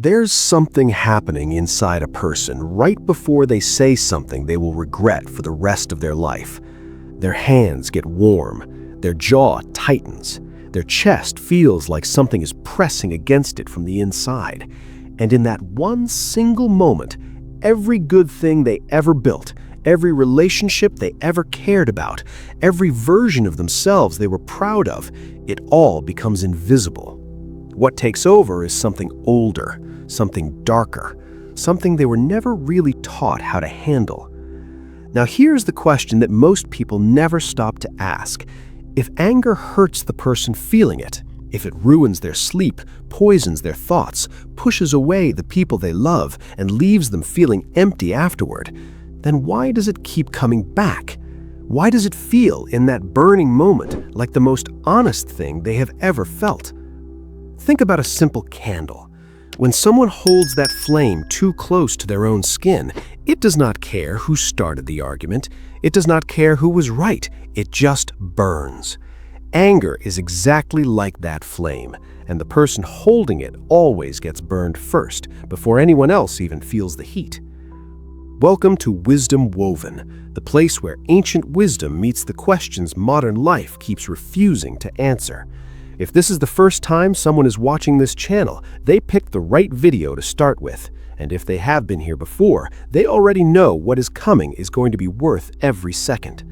There's something happening inside a person right before they say something they will regret for the rest of their life. Their hands get warm, their jaw tightens, their chest feels like something is pressing against it from the inside. And in that one single moment, every good thing they ever built, every relationship they ever cared about, every version of themselves they were proud of, it all becomes invisible. What takes over is something older, something darker, something they were never really taught how to handle. Now here's the question that most people never stop to ask. If anger hurts the person feeling it, if it ruins their sleep, poisons their thoughts, pushes away the people they love, and leaves them feeling empty afterward, then why does it keep coming back? Why does it feel in that burning moment like the most honest thing they have ever felt? Think about a simple candle. When someone holds that flame too close to their own skin, it does not care who started the argument. It does not care who was right. It just burns. Anger is exactly like that flame, and the person holding it always gets burned first, before anyone else even feels the heat. Welcome to Wisdom Woven, the place where ancient wisdom meets the questions modern life keeps refusing to answer. If this is the first time someone is watching this channel, they picked the right video to start with. And if they have been here before, they already know what is coming is going to be worth every second.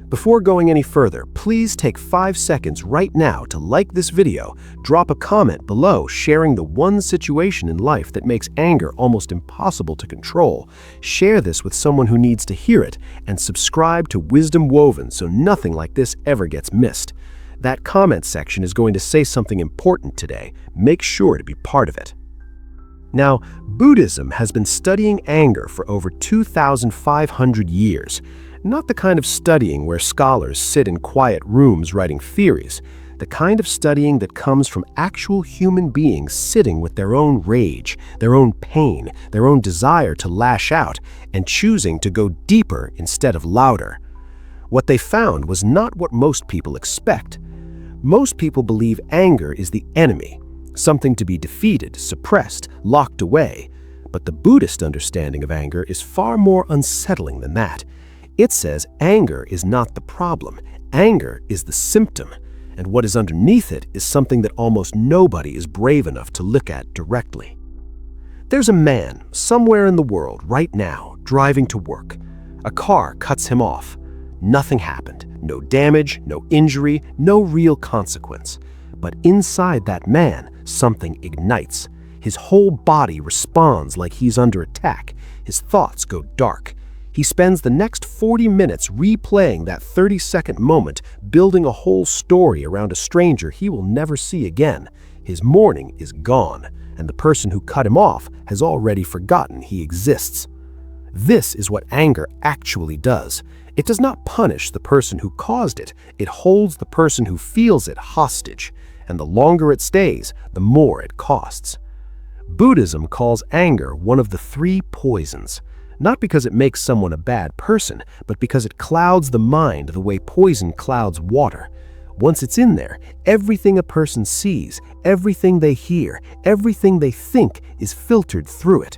Before going any further, please take 5 seconds right now to like this video, drop a comment below sharing the one situation in life that makes anger almost impossible to control, share this with someone who needs to hear it, and subscribe to Wisdom Woven so nothing like this ever gets missed. That comment section is going to say something important today. Make sure to be part of it. Now, Buddhism has been studying anger for over 2,500 years. Not the kind of studying where scholars sit in quiet rooms writing theories, the kind of studying that comes from actual human beings sitting with their own rage, their own pain, their own desire to lash out, and choosing to go deeper instead of louder. What they found was not what most people expect. Most people believe anger is the enemy, something to be defeated, suppressed, locked away. But the Buddhist understanding of anger is far more unsettling than that. It says anger is not the problem, anger is the symptom, and what is underneath it is something that almost nobody is brave enough to look at directly. There's a man somewhere in the world right now driving to work. A car cuts him off. Nothing happened. No damage, no injury, no real consequence. But inside that man, something ignites. His whole body responds like he's under attack. His thoughts go dark. He spends the next 40 minutes replaying that 30-second moment, building a whole story around a stranger he will never see again. His morning is gone, and the person who cut him off has already forgotten he exists. This is what anger actually does. It does not punish the person who caused it. It holds the person who feels it hostage, and the longer it stays, the more it costs. Buddhism calls anger one of the 3 poisons, not because it makes someone a bad person, but because it clouds the mind the way poison clouds water. Once it's in there, everything a person sees, everything they hear, everything they think is filtered through it.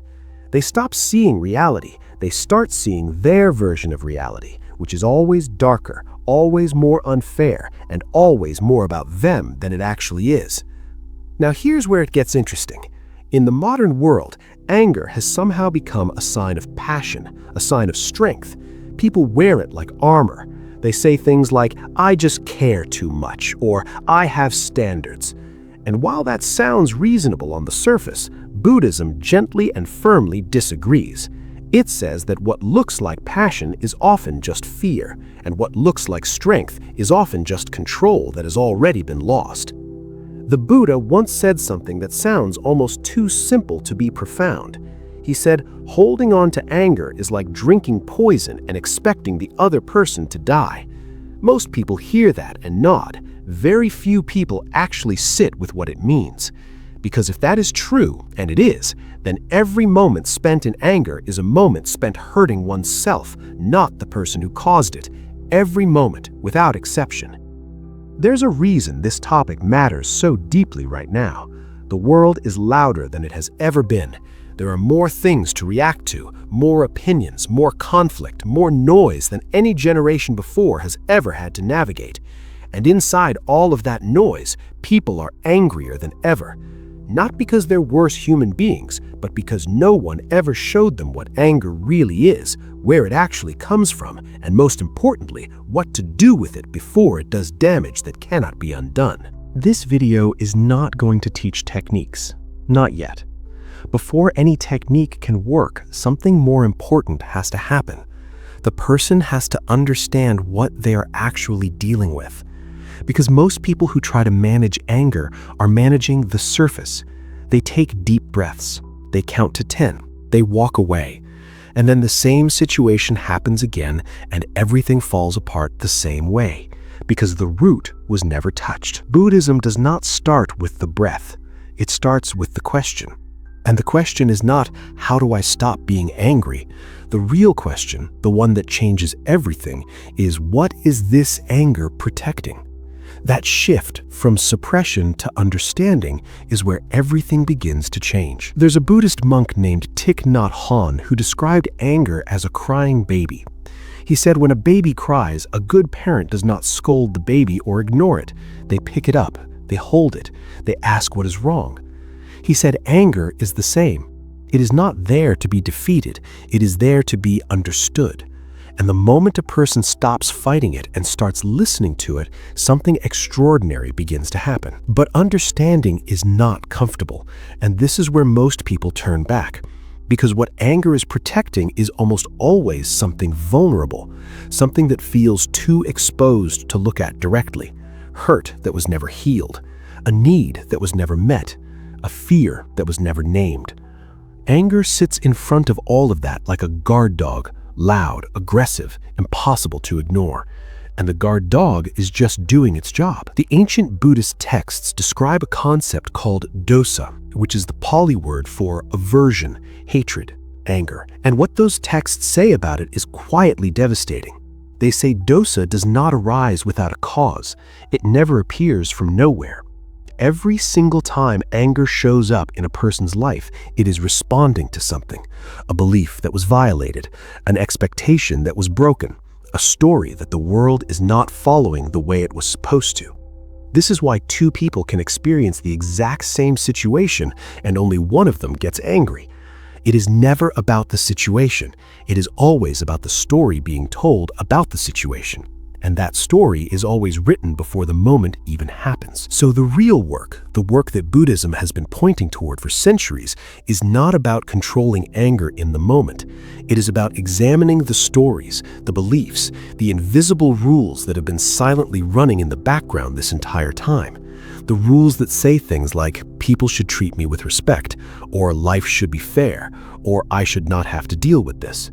They stop seeing reality. They start seeing their version of reality, which is always darker, always more unfair, and always more about them than it actually is. Now here's where it gets interesting. In the modern world, anger has somehow become a sign of passion, a sign of strength. People wear it like armor. They say things like, "I just care too much," or "I have standards." And while that sounds reasonable on the surface, Buddhism gently and firmly disagrees. It says that what looks like passion is often just fear, and what looks like strength is often just control that has already been lost. The Buddha once said something that sounds almost too simple to be profound. He said, holding on to anger is like drinking poison and expecting the other person to die. Most people hear that and nod. Very few people actually sit with what it means. Because if that is true, and it is, then every moment spent in anger is a moment spent hurting oneself, not the person who caused it. Every moment, without exception. There's a reason this topic matters so deeply right now. The world is louder than it has ever been. There are more things to react to, more opinions, more conflict, more noise than any generation before has ever had to navigate. And inside all of that noise, people are angrier than ever. Not because they're worse human beings, but because no one ever showed them what anger really is, where it actually comes from, and most importantly, what to do with it before it does damage that cannot be undone. This video is not going to teach techniques. Not yet. Before any technique can work, something more important has to happen. The person has to understand what they are actually dealing with. Because most people who try to manage anger are managing the surface. They take deep breaths. They count to 10. They walk away. And then the same situation happens again and everything falls apart the same way. Because the root was never touched. Buddhism does not start with the breath. It starts with the question. And the question is not, how do I stop being angry? The real question, the one that changes everything, is what is this anger protecting? That shift from suppression to understanding is where everything begins to change. There's a Buddhist monk named Thich Nhat Hanh who described anger as a crying baby. He said when a baby cries, a good parent does not scold the baby or ignore it. They pick it up, they hold it, they ask what is wrong. He said anger is the same. It is not there to be defeated, it is there to be understood. And the moment a person stops fighting it and starts listening to it, something extraordinary begins to happen. But understanding is not comfortable, and this is where most people turn back. Because what anger is protecting is almost always something vulnerable, something that feels too exposed to look at directly, hurt that was never healed, a need that was never met, a fear that was never named. Anger sits in front of all of that like a guard dog, loud, aggressive, impossible to ignore. And the guard dog is just doing its job. The ancient Buddhist texts describe a concept called dosa, which is the Pali word for aversion, hatred, anger. And what those texts say about it is quietly devastating. They say dosa does not arise without a cause. It never appears from nowhere. Every single time anger shows up in a person's life, it is responding to something, a belief that was violated, an expectation that was broken, a story that the world is not following the way it was supposed to. This is why two people can experience the exact same situation and only one of them gets angry. It is never about the situation. It is always about the story being told about the situation. And that story is always written before the moment even happens. So the real work, the work that Buddhism has been pointing toward for centuries, is not about controlling anger in the moment. It is about examining the stories, the beliefs, the invisible rules that have been silently running in the background this entire time. The rules that say things like, people should treat me with respect, or life should be fair, or I should not have to deal with this.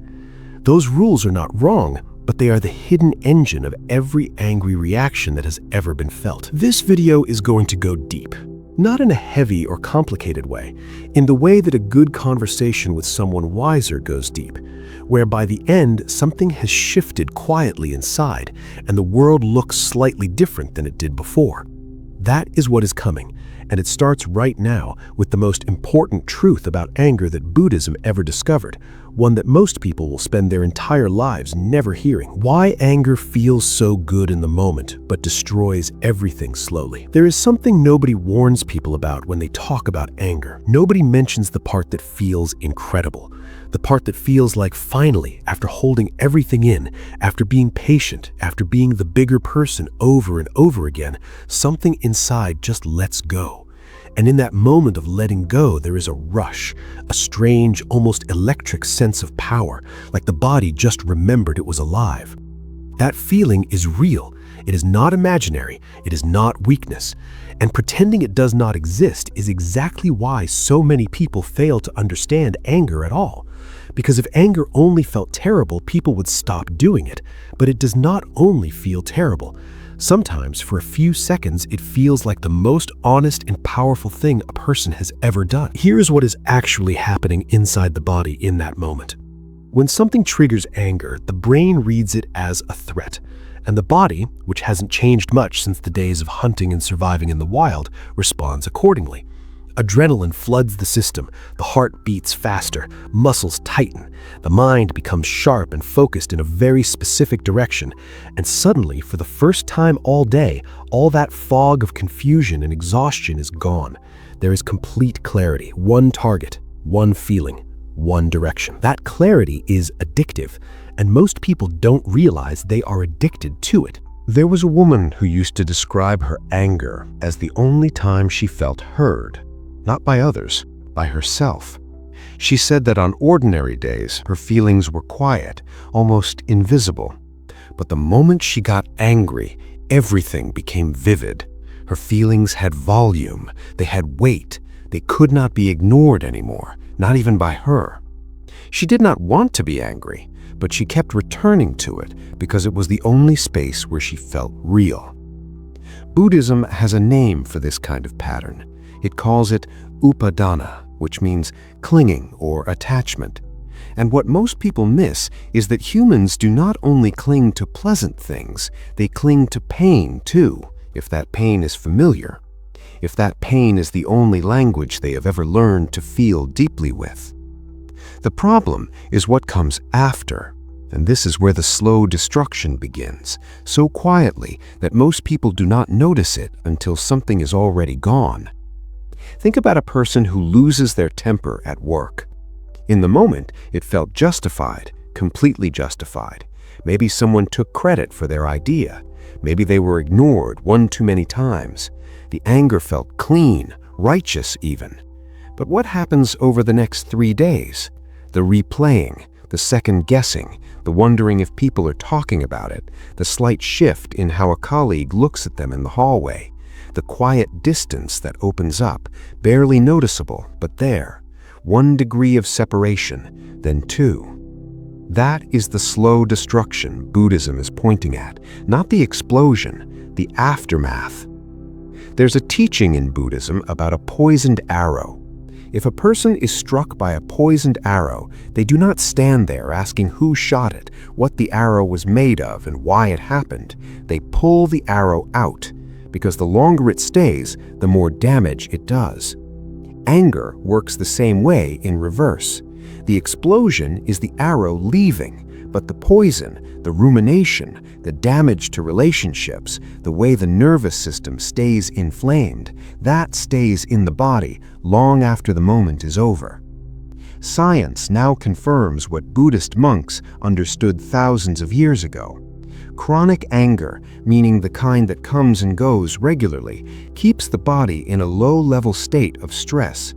Those rules are not wrong, but they are the hidden engine of every angry reaction that has ever been felt. This video is going to go deep, not in a heavy or complicated way, in the way that a good conversation with someone wiser goes deep, where by the end something has shifted quietly inside and the world looks slightly different than it did before. That is what is coming, and it starts right now with the most important truth about anger that Buddhism ever discovered, one that most people will spend their entire lives never hearing. Why anger feels so good in the moment, but destroys everything slowly. There is something nobody warns people about when they talk about anger. Nobody mentions the part that feels incredible. The part that feels like finally, after holding everything in, after being patient, after being the bigger person over and over again, something inside just lets go. And in that moment of letting go, there is a rush, a strange, almost electric sense of power, like the body just remembered it was alive. That feeling is real. It is not imaginary. It is not weakness. And pretending it does not exist is exactly why so many people fail to understand anger at all. Because if anger only felt terrible, people would stop doing it. But it does not only feel terrible. Sometimes, for a few seconds, it feels like the most honest and powerful thing a person has ever done. Here's what is actually happening inside the body in that moment. When something triggers anger, the brain reads it as a threat, and the body, which hasn't changed much since the days of hunting and surviving in the wild, responds accordingly. Adrenaline floods the system, the heart beats faster, muscles tighten, the mind becomes sharp and focused in a very specific direction, and suddenly, for the first time all day, all that fog of confusion and exhaustion is gone. There is complete clarity, one target, one feeling, one direction. That clarity is addictive, and most people don't realize they are addicted to it. There was a woman who used to describe her anger as the only time she felt heard. Not by others, by herself. She said that on ordinary days, her feelings were quiet, almost invisible. But the moment she got angry, everything became vivid. Her feelings had volume, they had weight, they could not be ignored anymore, not even by her. She did not want to be angry, but she kept returning to it because it was the only space where she felt real. Buddhism has a name for this kind of pattern. It calls it upadana, which means clinging or attachment. And what most people miss is that humans do not only cling to pleasant things, they cling to pain too, if that pain is familiar, if that pain is the only language they have ever learned to feel deeply with. The problem is what comes after, and this is where the slow destruction begins, so quietly that most people do not notice it until something is already gone. Think about a person who loses their temper at work. In the moment, it felt justified, completely justified. Maybe someone took credit for their idea. Maybe they were ignored one too many times. The anger felt clean, righteous even. But what happens over the next 3 days? The replaying, the second guessing, the wondering if people are talking about it, the slight shift in how a colleague looks at them in the hallway, the quiet distance that opens up, barely noticeable, but there. 1 degree of separation, then 2. That is the slow destruction Buddhism is pointing at, not the explosion, the aftermath. There's a teaching in Buddhism about a poisoned arrow. If a person is struck by a poisoned arrow, they do not stand there asking who shot it, what the arrow was made of, and why it happened. They pull the arrow out, because the longer it stays, the more damage it does. Anger works the same way in reverse. The explosion is the arrow leaving, but the poison, the rumination, the damage to relationships, the way the nervous system stays inflamed, that stays in the body long after the moment is over. Science now confirms what Buddhist monks understood thousands of years ago. Chronic anger, meaning the kind that comes and goes regularly, keeps the body in a low-level state of stress.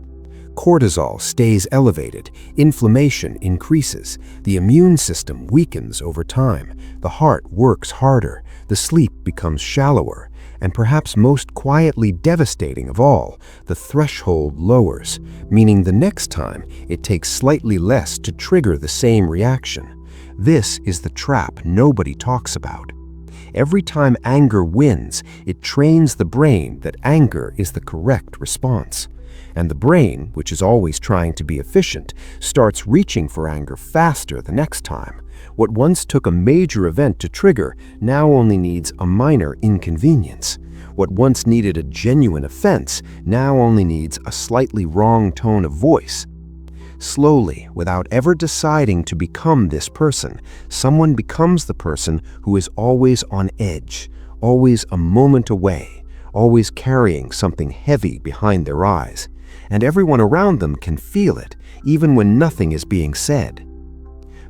Cortisol stays elevated, inflammation increases, the immune system weakens over time, the heart works harder, the sleep becomes shallower, and perhaps most quietly devastating of all, the threshold lowers, meaning the next time it takes slightly less to trigger the same reaction. This is the trap nobody talks about. Every time anger wins, it trains the brain that anger is the correct response. And the brain, which is always trying to be efficient, starts reaching for anger faster the next time. What once took a major event to trigger now only needs a minor inconvenience. What once needed a genuine offense now only needs a slightly wrong tone of voice. Slowly, without ever deciding to become this person, someone becomes the person who is always on edge, always a moment away, always carrying something heavy behind their eyes, and everyone around them can feel it, even when nothing is being said.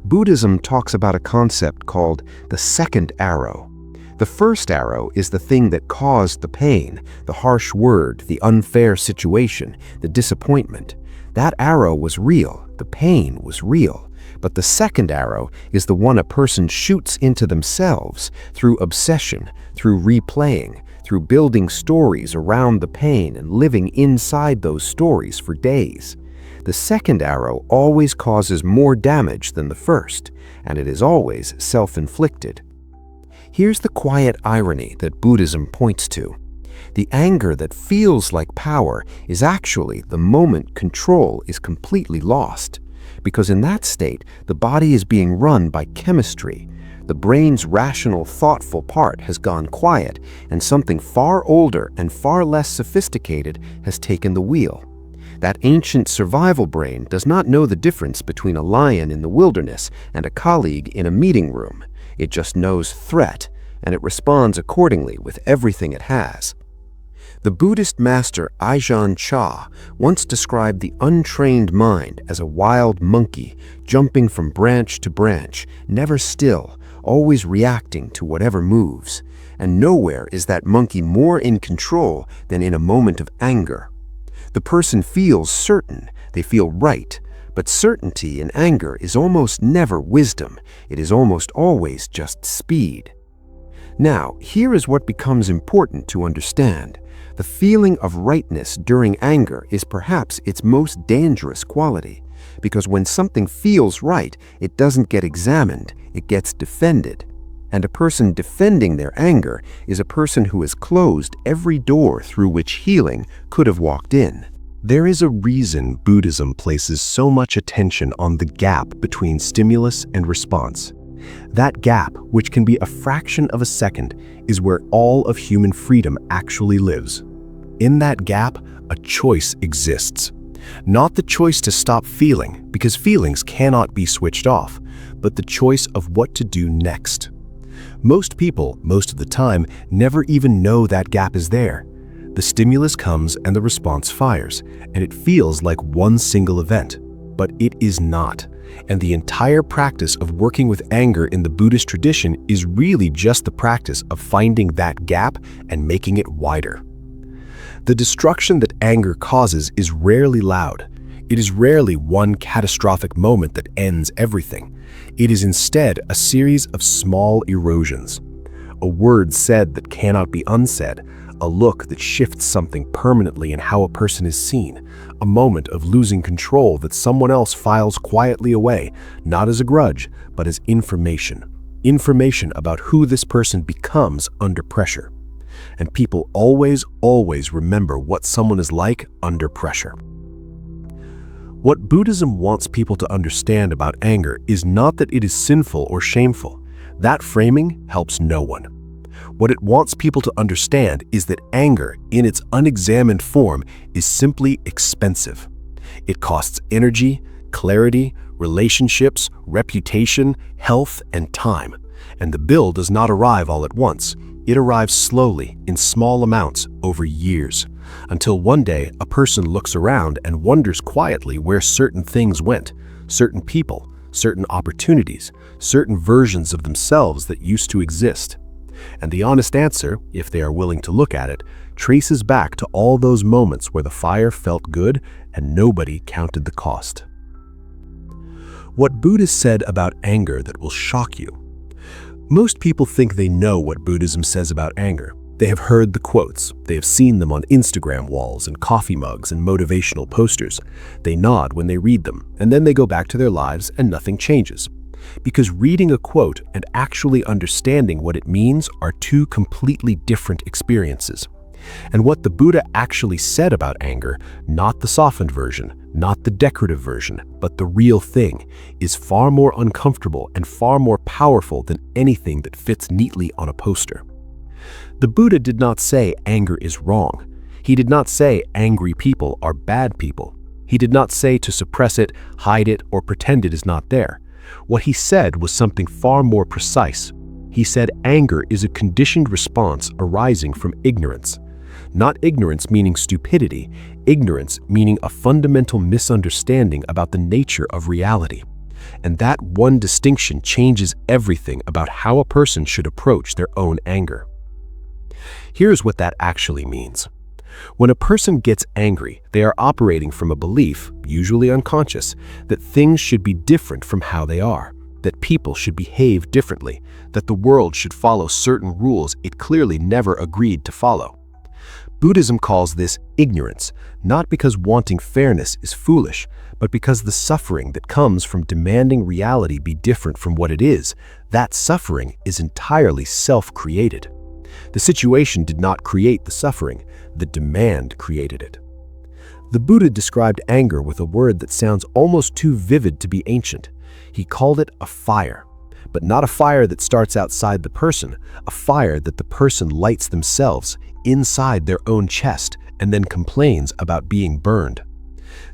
Buddhism talks about a concept called the second arrow. The first arrow is the thing that caused the pain, the harsh word, the unfair situation, the disappointment. That arrow was real, the pain was real, but the second arrow is the one a person shoots into themselves through obsession, through replaying, through building stories around the pain and living inside those stories for days. The second arrow always causes more damage than the first, and it is always self-inflicted. Here's the quiet irony that Buddhism points to. The anger that feels like power is actually the moment control is completely lost, because in that state, the body is being run by chemistry. The brain's rational, thoughtful part has gone quiet, and something far older and far less sophisticated has taken the wheel. That ancient survival brain does not know the difference between a lion in the wilderness and a colleague in a meeting room. It just knows threat, and it responds accordingly with everything it has. The Buddhist master Ajahn Chah once described the untrained mind as a wild monkey jumping from branch to branch, never still, always reacting to whatever moves. And nowhere is that monkey more in control than in a moment of anger. The person feels certain, they feel right, but certainty in anger is almost never wisdom. It is almost always just speed. Now, here is what becomes important to understand. The feeling of rightness during anger is perhaps its most dangerous quality, because when something feels right, it doesn't get examined, it gets defended. And a person defending their anger is a person who has closed every door through which healing could have walked in. There is a reason Buddhism places so much attention on the gap between stimulus and response. That gap, which can be a fraction of a second, is where all of human freedom actually lives. In that gap, a choice exists. Not the choice to stop feeling, because feelings cannot be switched off, but the choice of what to do next. Most people, most of the time, never even know that gap is there. The stimulus comes and the response fires, and it feels like one single event. But it is not. And the entire practice of working with anger in the Buddhist tradition is really just the practice of finding that gap and making it wider. The destruction that anger causes is rarely loud. It is rarely one catastrophic moment that ends everything. It is instead a series of small erosions. A word said that cannot be unsaid, a look that shifts something permanently in how a person is seen, a moment of losing control that someone else files quietly away, not as a grudge, but as information. Information about who this person becomes under pressure. And people always remember what someone is like under pressure. What Buddhism wants people to understand about anger is not that it is sinful or shameful. That framing helps no one. What it wants people to understand is that anger, in its unexamined form, is simply expensive. It costs energy, clarity, relationships, reputation, health, and time. And the bill does not arrive all at once. It arrives slowly, in small amounts, over years, until one day a person looks around and wonders quietly where certain things went, certain people, certain opportunities, certain versions of themselves that used to exist. And the honest answer, if they are willing to look at it, traces back to all those moments where the fire felt good and nobody counted the cost. What Buddhists said about anger that will shock you. Most people think they know what Buddhism says about anger. They have heard the quotes, they have seen them on Instagram walls and coffee mugs and motivational posters. They nod when they read them, and then they go back to their lives and nothing changes. Because reading a quote and actually understanding what it means are two completely different experiences. And what the Buddha actually said about anger, not the softened version, not the decorative version, but the real thing, is far more uncomfortable and far more powerful than anything that fits neatly on a poster. The Buddha did not say anger is wrong. He did not say angry people are bad people. He did not say to suppress it, hide it, or pretend it is not there. What he said was something far more precise. He said anger is a conditioned response arising from ignorance. Not ignorance meaning stupidity, ignorance meaning a fundamental misunderstanding about the nature of reality. And that one distinction changes everything about how a person should approach their own anger. Here's what that actually means. When a person gets angry, they are operating from a belief, usually unconscious, that things should be different from how they are, that people should behave differently, that the world should follow certain rules it clearly never agreed to follow. Buddhism calls this ignorance, not because wanting fairness is foolish, but because the suffering that comes from demanding reality be different from what it is, that suffering is entirely self-created. The situation did not create the suffering, the demand created it. The Buddha described anger with a word that sounds almost too vivid to be ancient. He called it a fire, but not a fire that starts outside the person, a fire that the person lights themselves inside their own chest and then complains about being burned.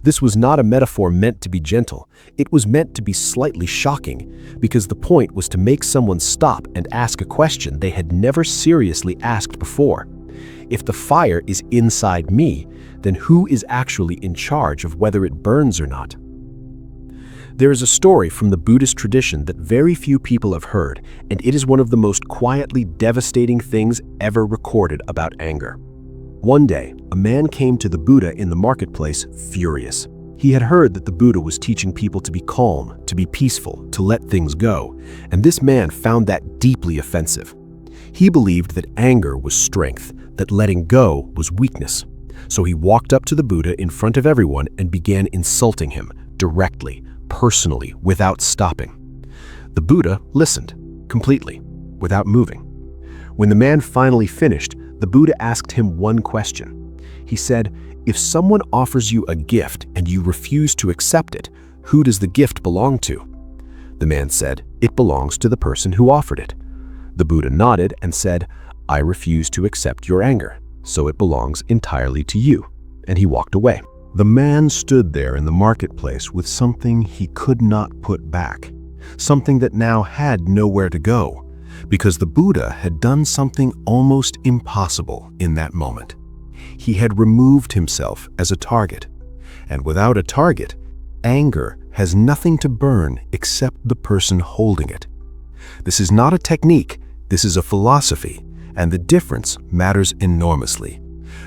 This was not a metaphor meant to be gentle. It was meant to be slightly shocking, because the point was to make someone stop and ask a question they had never seriously asked before. If the fire is inside me, then who is actually in charge of whether it burns or not? There is a story from the Buddhist tradition that very few people have heard, and it is one of the most quietly devastating things ever recorded about anger. One day, a man came to the Buddha in the marketplace furious. He had heard that the Buddha was teaching people to be calm, to be peaceful, to let things go, and this man found that deeply offensive. He believed that anger was strength, that letting go was weakness. So he walked up to the Buddha in front of everyone and began insulting him, directly, personally, without stopping. The Buddha listened, completely, without moving. When the man finally finished, the Buddha asked him one question. He said, "If someone offers you a gift and you refuse to accept it, who does the gift belong to?" The man said, "It belongs to the person who offered it." The Buddha nodded and said, "I refuse to accept your anger, so it belongs entirely to you," and he walked away. The man stood there in the marketplace with something he could not put back, something that now had nowhere to go, because the Buddha had done something almost impossible in that moment. He had removed himself as a target, and without a target, anger has nothing to burn except the person holding it. This is not a technique, this is a philosophy, and the difference matters enormously.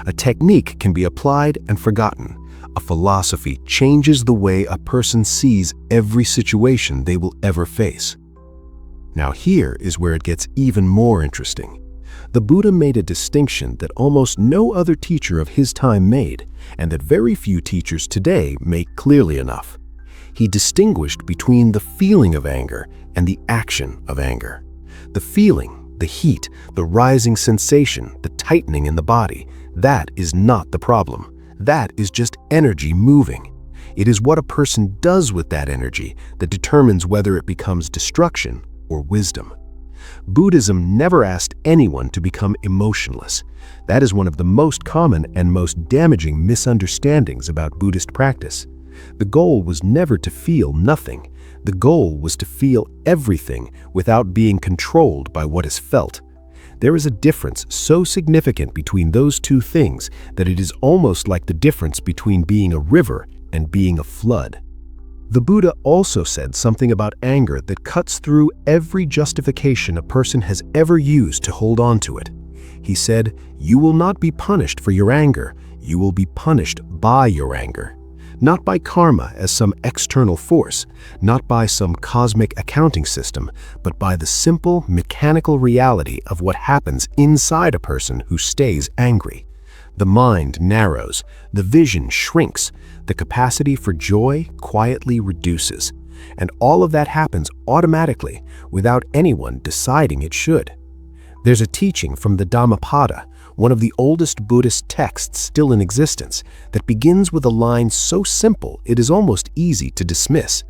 A technique can be applied and forgotten. A philosophy changes the way a person sees every situation they will ever face. Now here is where it gets even more interesting. The Buddha made a distinction that almost no other teacher of his time made, and that very few teachers today make clearly enough. He distinguished between the feeling of anger and the action of anger. The feeling, the heat, the rising sensation, the tightening in the body, that is not the problem. That is just energy moving. It is what a person does with that energy that determines whether it becomes destruction or wisdom. Buddhism never asked anyone to become emotionless. That is one of the most common and most damaging misunderstandings about Buddhist practice. The goal was never to feel nothing. The goal was to feel everything without being controlled by what is felt. There is a difference so significant between those two things that it is almost like the difference between being a river and being a flood. The Buddha also said something about anger that cuts through every justification a person has ever used to hold on to it. He said, "You will not be punished for your anger. You will be punished by your anger. Not by karma as some external force, not by some cosmic accounting system, but by the simple, mechanical reality of what happens inside a person who stays angry. The mind narrows, the vision shrinks, the capacity for joy quietly reduces, and all of that happens automatically without anyone deciding it should." There's a teaching from the Dhammapada, one of the oldest Buddhist texts still in existence, that begins with a line so simple it is almost easy to dismiss.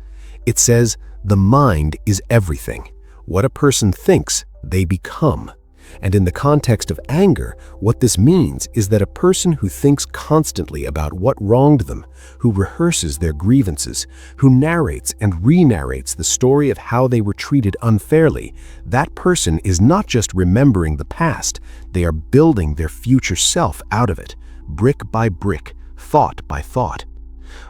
It says, "The mind is everything. What a person thinks, they become." And in the context of anger, what this means is that a person who thinks constantly about what wronged them, who rehearses their grievances, who narrates and re-narrates the story of how they were treated unfairly, that person is not just remembering the past, they are building their future self out of it, brick by brick, thought by thought.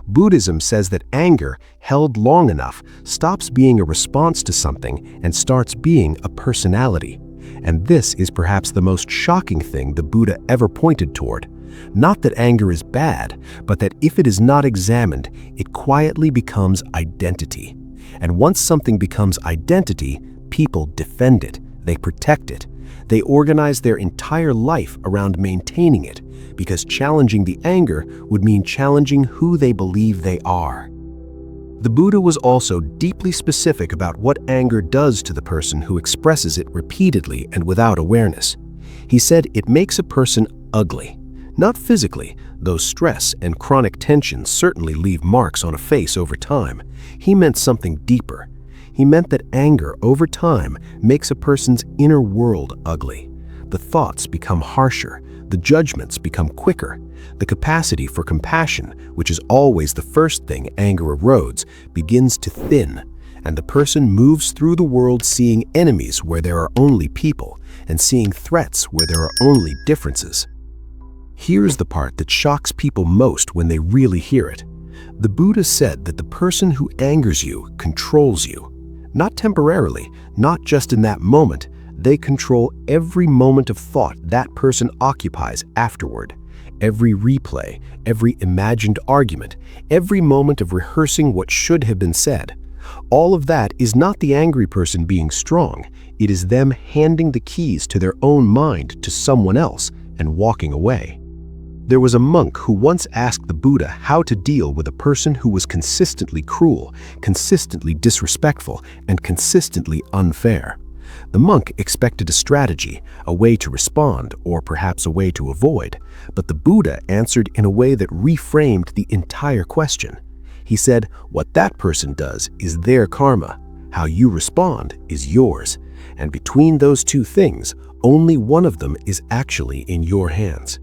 Buddhism says that anger, held long enough, stops being a response to something and starts being a personality. And this is perhaps the most shocking thing the Buddha ever pointed toward. Not that anger is bad, but that if it is not examined, it quietly becomes identity. And once something becomes identity, people defend it, they protect it. They organize their entire life around maintaining it, because challenging the anger would mean challenging who they believe they are. The Buddha was also deeply specific about what anger does to the person who expresses it repeatedly and without awareness. He said it makes a person ugly. Not physically, though stress and chronic tension certainly leave marks on a face over time. He meant something deeper. He meant that anger over time makes a person's inner world ugly. The thoughts become harsher, The judgments become quicker. The capacity for compassion, which is always the first thing anger erodes, begins to thin, and the person moves through the world seeing enemies where there are only people, and seeing threats where there are only differences. Here's the part that shocks people most when they really hear it. The Buddha said that the person who angers you controls you. Not temporarily, not just in that moment. They control every moment of thought that person occupies afterward. Every replay, every imagined argument, every moment of rehearsing what should have been said. All of that is not the angry person being strong. It is them handing the keys to their own mind to someone else and walking away. There was a monk who once asked the Buddha how to deal with a person who was consistently cruel, consistently disrespectful, and consistently unfair. The monk expected a strategy, a way to respond, or perhaps a way to avoid, but the Buddha answered in a way that reframed the entire question. He said, what that person does is their karma. How you respond is yours. And between those two things, only one of them is actually in your hands.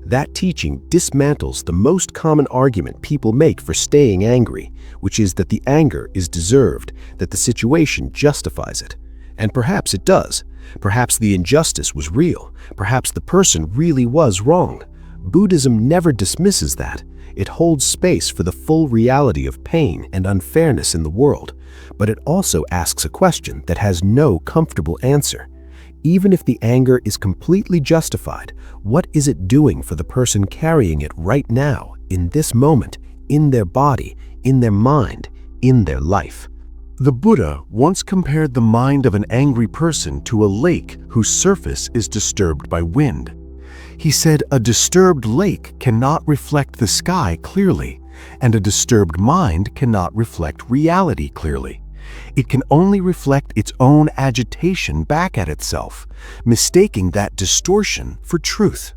That teaching dismantles the most common argument people make for staying angry, which is that the anger is deserved, that the situation justifies it. And perhaps it does. Perhaps the injustice was real. Perhaps the person really was wrong. Buddhism never dismisses that. It holds space for the full reality of pain and unfairness in the world, but it also asks a question that has no comfortable answer. Even if the anger is completely justified, what is it doing for the person carrying it right now, in this moment, in their body, in their mind, in their life? The Buddha once compared the mind of an angry person to a lake whose surface is disturbed by wind. He said a disturbed lake cannot reflect the sky clearly, and a disturbed mind cannot reflect reality clearly. It can only reflect its own agitation back at itself, mistaking that distortion for truth.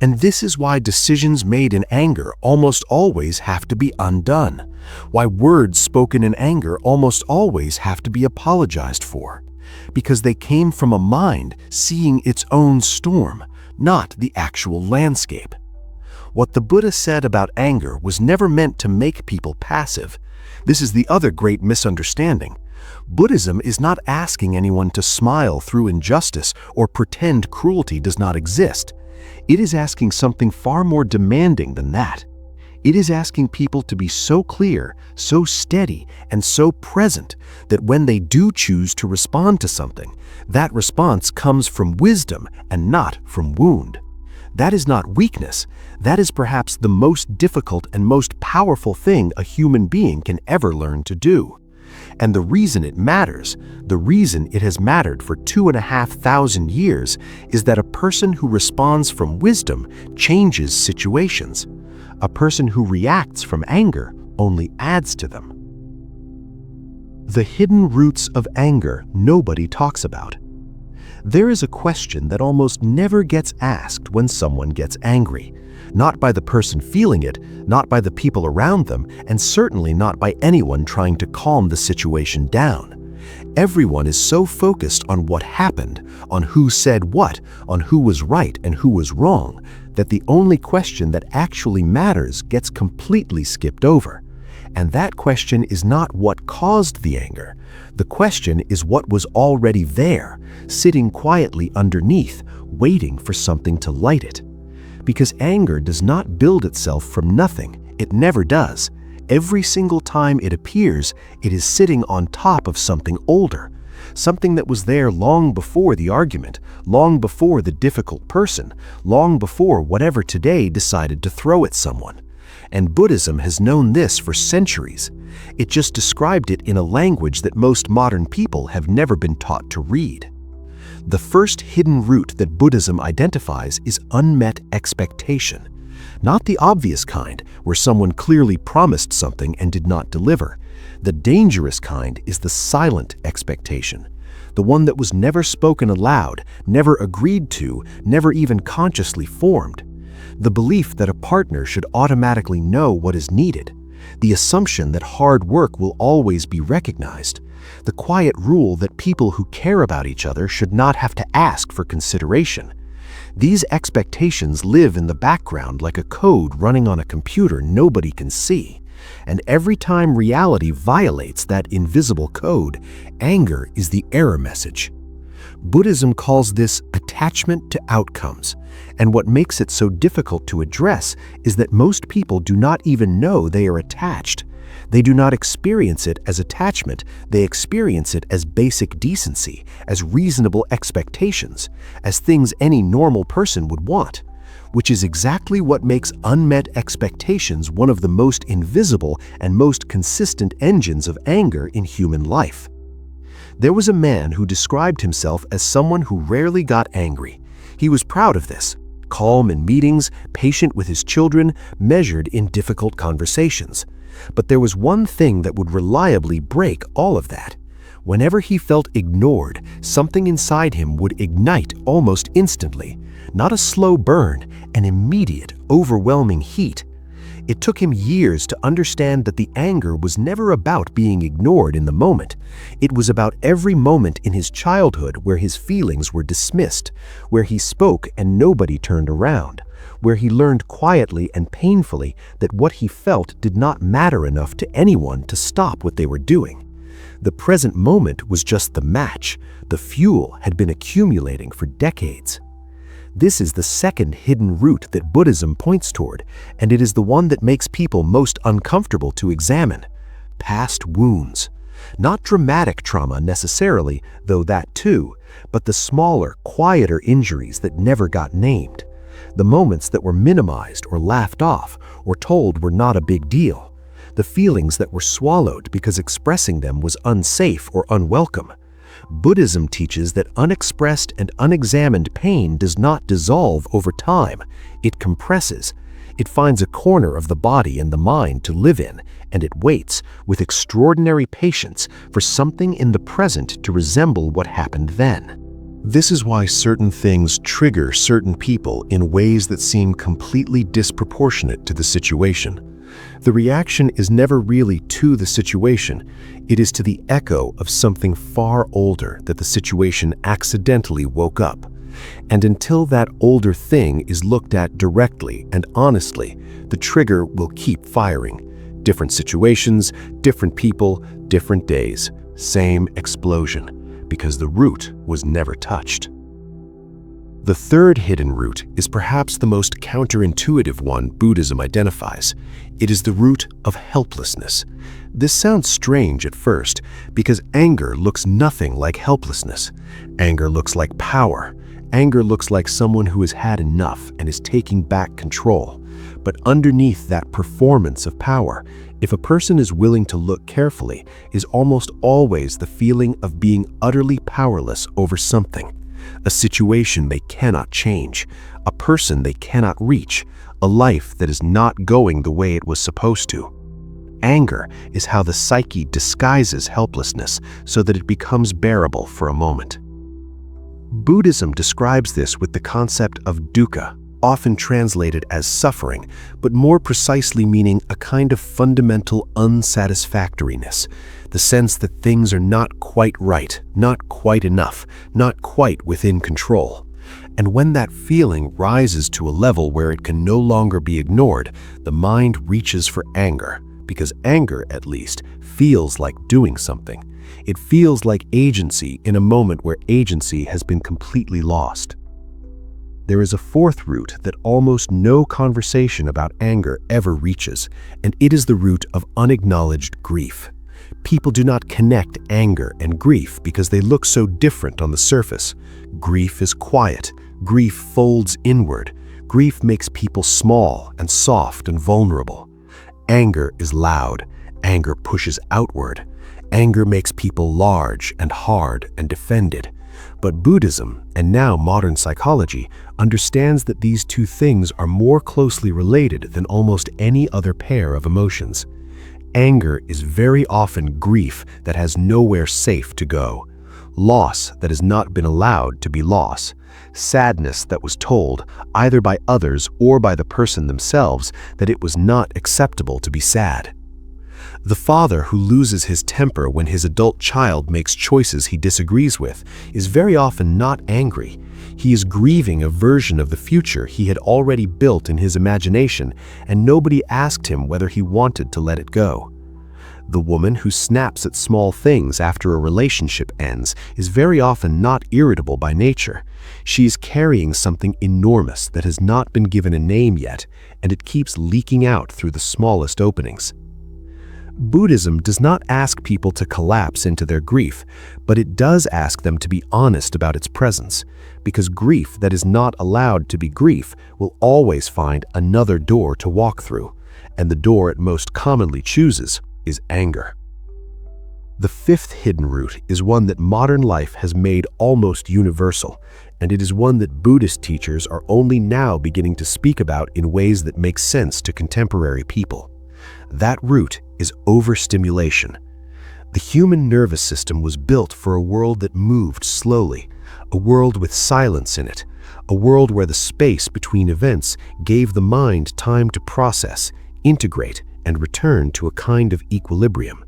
And this is why decisions made in anger almost always have to be undone, why words spoken in anger almost always have to be apologized for, because they came from a mind seeing its own storm, not the actual landscape. What the Buddha said about anger was never meant to make people passive. This is the other great misunderstanding. Buddhism is not asking anyone to smile through injustice or pretend cruelty does not exist. It is asking something far more demanding than that. It is asking people to be so clear, so steady, and so present that when they do choose to respond to something, that response comes from wisdom and not from wound. That is not weakness. That is perhaps the most difficult and most powerful thing a human being can ever learn to do. And the reason it matters, the reason it has mattered for 2,500 years, is that a person who responds from wisdom changes situations. A person who reacts from anger only adds to them. The hidden roots of anger nobody talks about. There is a question that almost never gets asked when someone gets angry. Not by the person feeling it, not by the people around them, and certainly not by anyone trying to calm the situation down. Everyone is so focused on what happened, on who said what, on who was right and who was wrong, that the only question that actually matters gets completely skipped over. And that question is not what caused the anger. The question is what was already there, sitting quietly underneath, waiting for something to light it. Because anger does not build itself from nothing. It never does. Every single time it appears, it is sitting on top of something older, something that was there long before the argument, long before the difficult person, long before whatever today decided to throw at someone. And Buddhism has known this for centuries. It just described it in a language that most modern people have never been taught to read. The first hidden root that Buddhism identifies is unmet expectation. Not the obvious kind, where someone clearly promised something and did not deliver. The dangerous kind is the silent expectation, the one that was never spoken aloud, never agreed to, never even consciously formed. The belief that a partner should automatically know what is needed. The assumption that hard work will always be recognized. The quiet rule that people who care about each other should not have to ask for consideration. These expectations live in the background like a code running on a computer nobody can see. And every time reality violates that invisible code, anger is the error message. Buddhism calls this attachment to outcomes, and what makes it so difficult to address is that most people do not even know they are attached. They do not experience it as attachment, they experience it as basic decency, as reasonable expectations, as things any normal person would want, which is exactly what makes unmet expectations one of the most invisible and most consistent engines of anger in human life. There was a man who described himself as someone who rarely got angry. He was proud of this, calm in meetings, patient with his children, measured in difficult conversations. But there was one thing that would reliably break all of that. Whenever he felt ignored, something inside him would ignite almost instantly. Not a slow burn, an immediate, overwhelming heat. It took him years to understand that the anger was never about being ignored in the moment. It was about every moment in his childhood where his feelings were dismissed, where he spoke and nobody turned around, where he learned quietly and painfully that what he felt did not matter enough to anyone to stop what they were doing. The present moment was just the match. The fuel had been accumulating for decades. This is the second hidden root that Buddhism points toward, and it is the one that makes people most uncomfortable to examine. Past wounds. Not dramatic trauma necessarily, though that too, but the smaller, quieter injuries that never got named. The moments that were minimized or laughed off or told were not a big deal. The feelings that were swallowed because expressing them was unsafe or unwelcome. Buddhism teaches that unexpressed and unexamined pain does not dissolve over time. It compresses. It finds a corner of the body and the mind to live in, and it waits with extraordinary patience for something in the present to resemble what happened then. This is why certain things trigger certain people in ways that seem completely disproportionate to the situation. The reaction is never really to the situation. It is to the echo of something far older that the situation accidentally woke up. And until that older thing is looked at directly and honestly, the trigger will keep firing. Different situations, different people, different days, same explosion, because the root was never touched. The third hidden root is perhaps the most counterintuitive one Buddhism identifies. It is the root of helplessness. This sounds strange at first because anger looks nothing like helplessness. Anger looks like power. Anger looks like someone who has had enough and is taking back control. But underneath that performance of power, if a person is willing to look carefully, is almost always the feeling of being utterly powerless over something. A situation they cannot change, a person they cannot reach, a life that is not going the way it was supposed to. Anger is how the psyche disguises helplessness so that it becomes bearable for a moment. Buddhism describes this with the concept of dukkha, often translated as suffering, but more precisely meaning a kind of fundamental unsatisfactoriness, the sense that things are not quite right, not quite enough, not quite within control. And when that feeling rises to a level where it can no longer be ignored, the mind reaches for anger, because anger, at least, feels like doing something. It feels like agency in a moment where agency has been completely lost. There is a fourth root that almost no conversation about anger ever reaches, and it is the root of unacknowledged grief. People do not connect anger and grief because they look so different on the surface. Grief is quiet. Grief folds inward. Grief makes people small and soft and vulnerable. Anger is loud. Anger pushes outward. Anger makes people large and hard and defended. But Buddhism, and now modern psychology, understands that these two things are more closely related than almost any other pair of emotions. Anger is very often grief that has nowhere safe to go, loss that has not been allowed to be loss, sadness that was told, either by others or by the person themselves, that it was not acceptable to be sad. The father who loses his temper when his adult child makes choices he disagrees with is very often not angry. He is grieving a version of the future he had already built in his imagination, and nobody asked him whether he wanted to let it go. The woman who snaps at small things after a relationship ends is very often not irritable by nature. She is carrying something enormous that has not been given a name yet, and it keeps leaking out through the smallest openings. Buddhism does not ask people to collapse into their grief, but it does ask them to be honest about its presence, because grief that is not allowed to be grief will always find another door to walk through, and the door it most commonly chooses is anger. The fifth hidden root is one that modern life has made almost universal, and it is one that Buddhist teachers are only now beginning to speak about in ways that make sense to contemporary people. That root is overstimulation. The human nervous system was built for a world that moved slowly, a world with silence in it, a world where the space between events gave the mind time to process, integrate, and return to a kind of equilibrium.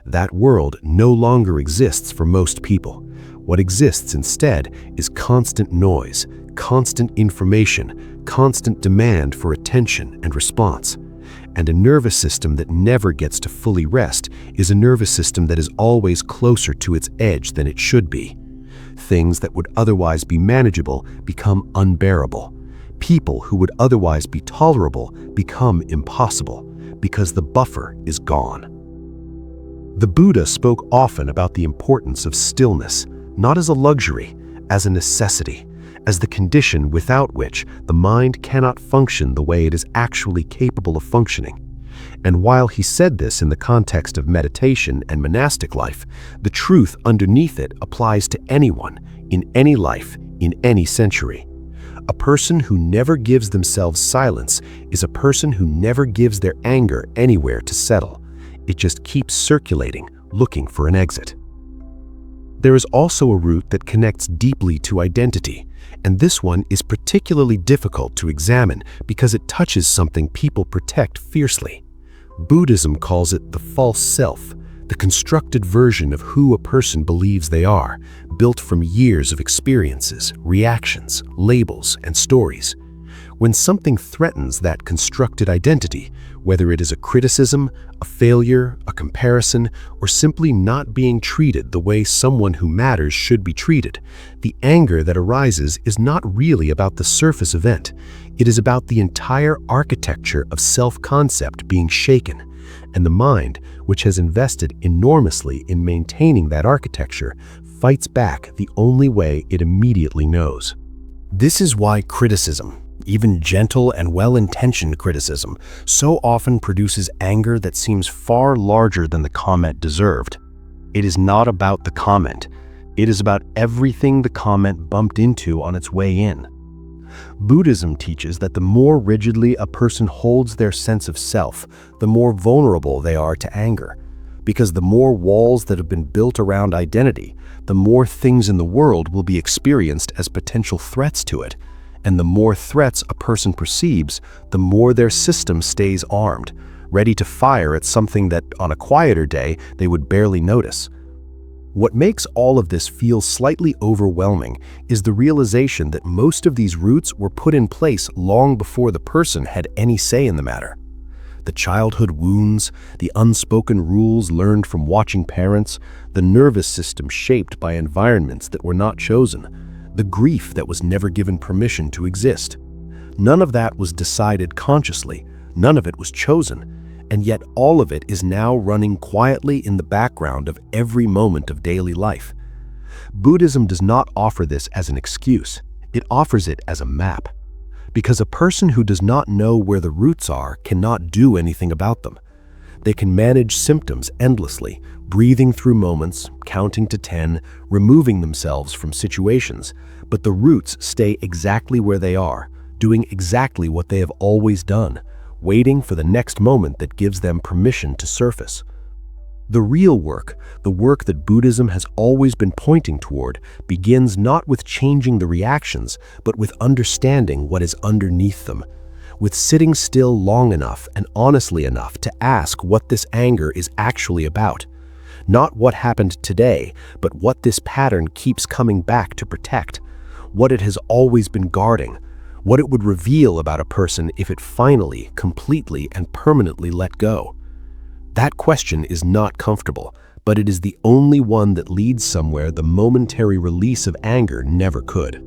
That world no longer exists for most people. What exists instead is constant noise, constant information, constant demand for attention and response. And a nervous system that never gets to fully rest is a nervous system that is always closer to its edge than it should be. Things that would otherwise be manageable become unbearable. People who would otherwise be tolerable become impossible, because the buffer is gone. The Buddha spoke often about the importance of stillness, not as a luxury, as a necessity, as the condition without which the mind cannot function the way it is actually capable of functioning. And while he said this in the context of meditation and monastic life, the truth underneath it applies to anyone, in any life, in any century. A person who never gives themselves silence is a person who never gives their anger anywhere to settle. It just keeps circulating, looking for an exit. There is also a root that connects deeply to identity, and this one is particularly difficult to examine because it touches something people protect fiercely. Buddhism calls it the false self, the constructed version of who a person believes they are, built from years of experiences, reactions, labels, and stories. When something threatens that constructed identity, whether it is a criticism, a failure, a comparison, or simply not being treated the way someone who matters should be treated, the anger that arises is not really about the surface event. It is about the entire architecture of self-concept being shaken, and the mind, which has invested enormously in maintaining that architecture, fights back the only way it immediately knows. This is why criticism, even gentle and well-intentioned criticism, so often produces anger that seems far larger than the comment deserved. It is not about the comment. It is about everything the comment bumped into on its way in. Buddhism teaches that the more rigidly a person holds their sense of self, the more vulnerable they are to anger. Because the more walls that have been built around identity, the more things in the world will be experienced as potential threats to it. And the more threats a person perceives, the more their system stays armed, ready to fire at something that, on a quieter day, they would barely notice. What makes all of this feel slightly overwhelming is the realization that most of these roots were put in place long before the person had any say in the matter. The childhood wounds, the unspoken rules learned from watching parents, the nervous system shaped by environments that were not chosen, the grief that was never given permission to exist. None of that was decided consciously, none of it was chosen, and yet all of it is now running quietly in the background of every moment of daily life. Buddhism does not offer this as an excuse, it offers it as a map. Because a person who does not know where the roots are cannot do anything about them. They can manage symptoms endlessly, breathing through moments, counting to 10, removing themselves from situations, but the roots stay exactly where they are, doing exactly what they have always done, waiting for the next moment that gives them permission to surface. The real work, the work that Buddhism has always been pointing toward, begins not with changing the reactions, but with understanding what is underneath them, with sitting still long enough and honestly enough to ask what this anger is actually about. Not what happened today, but what this pattern keeps coming back to protect. what it has always been guarding, what it would reveal about a person if it finally, completely, and permanently let go. That question is not comfortable, but it is the only one that leads somewhere the momentary release of anger never could.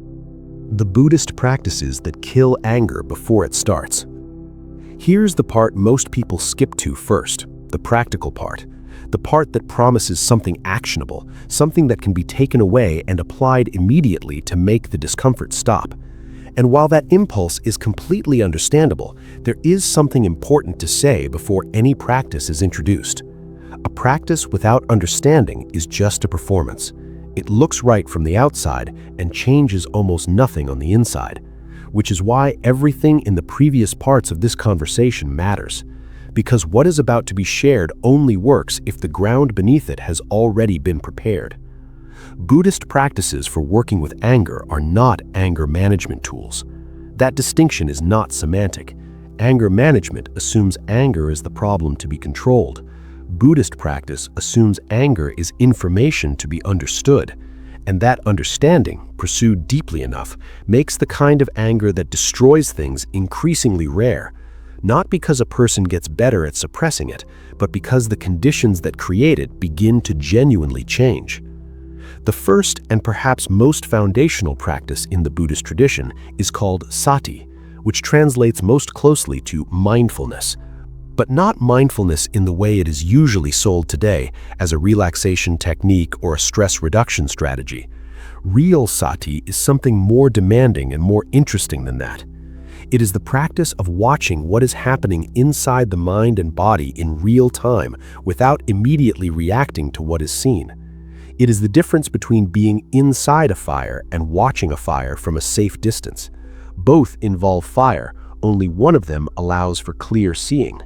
The Buddhist practices that kill anger before it starts. Here's the part most people skip to first, the practical part. The part that promises something actionable, something that can be taken away and applied immediately to make the discomfort stop. And while that impulse is completely understandable, there is something important to say before any practice is introduced. A practice without understanding is just a performance. It looks right from the outside and changes almost nothing on the inside, which is why everything in the previous parts of this conversation matters. Because what is about to be shared only works if the ground beneath it has already been prepared. Buddhist practices for working with anger are not anger management tools. That distinction is not semantic. Anger management assumes anger is the problem to be controlled. Buddhist practice assumes anger is information to be understood, and that understanding, pursued deeply enough, makes the kind of anger that destroys things increasingly rare, not because a person gets better at suppressing it, but because the conditions that create it begin to genuinely change. The first and perhaps most foundational practice in the Buddhist tradition is called sati, which translates most closely to mindfulness, but not mindfulness in the way it is usually sold today as a relaxation technique or a stress reduction strategy. Real sati is something more demanding and more interesting than that. It is the practice of watching what is happening inside the mind and body in real time without immediately reacting to what is seen. It is the difference between being inside a fire and watching a fire from a safe distance. Both involve fire, only one of them allows for clear seeing.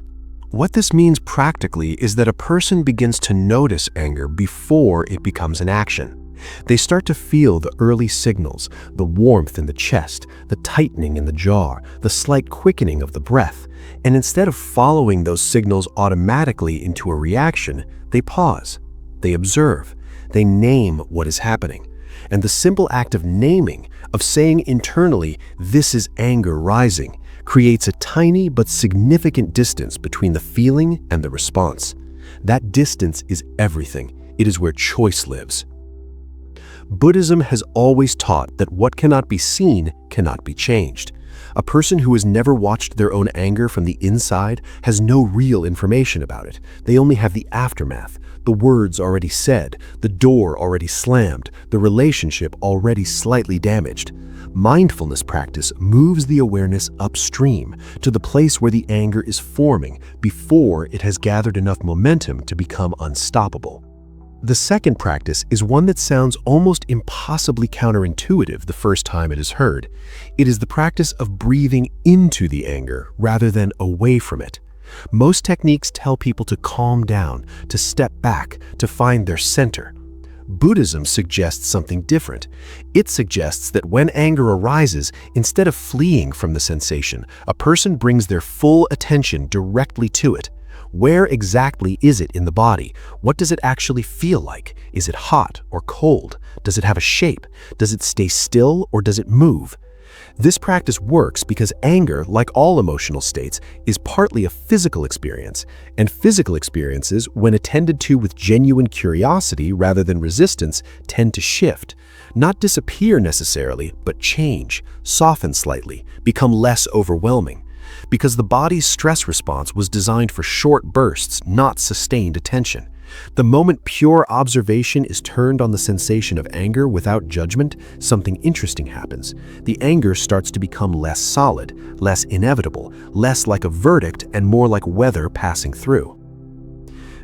What this means practically is that a person begins to notice anger before it becomes an action. They start to feel the early signals, the warmth in the chest, the tightening in the jaw, the slight quickening of the breath, and instead of following those signals automatically into a reaction, they pause, they observe, they name what is happening. And the simple act of naming, of saying internally, "This is anger rising," creates a tiny but significant distance between the feeling and the response. That distance is everything. It is where choice lives. Buddhism has always taught that what cannot be seen cannot be changed. A person who has never watched their own anger from the inside has no real information about it. They only have the aftermath, the words already said, the door already slammed, the relationship already slightly damaged. Mindfulness practice moves the awareness upstream to the place where the anger is forming before it has gathered enough momentum to become unstoppable. The second practice is one that sounds almost impossibly counterintuitive the first time it is heard. It is the practice of breathing into the anger rather than away from it. Most techniques tell people to calm down, to step back, to find their center. Buddhism suggests something different. It suggests that when anger arises, instead of fleeing from the sensation, a person brings their full attention directly to it. Where exactly is it in the body? What does it actually feel like? Is it hot or cold? Does it have a shape? Does it stay still or does it move? This practice works because anger, like all emotional states, is partly a physical experience, and physical experiences, when attended to with genuine curiosity rather than resistance, tend to shift. Not disappear necessarily, but change, soften slightly, become less overwhelming. Because the body's stress response was designed for short bursts, not sustained attention. The moment pure observation is turned on the sensation of anger without judgment, something interesting happens. The anger starts to become less solid, less inevitable, less like a verdict and more like weather passing through.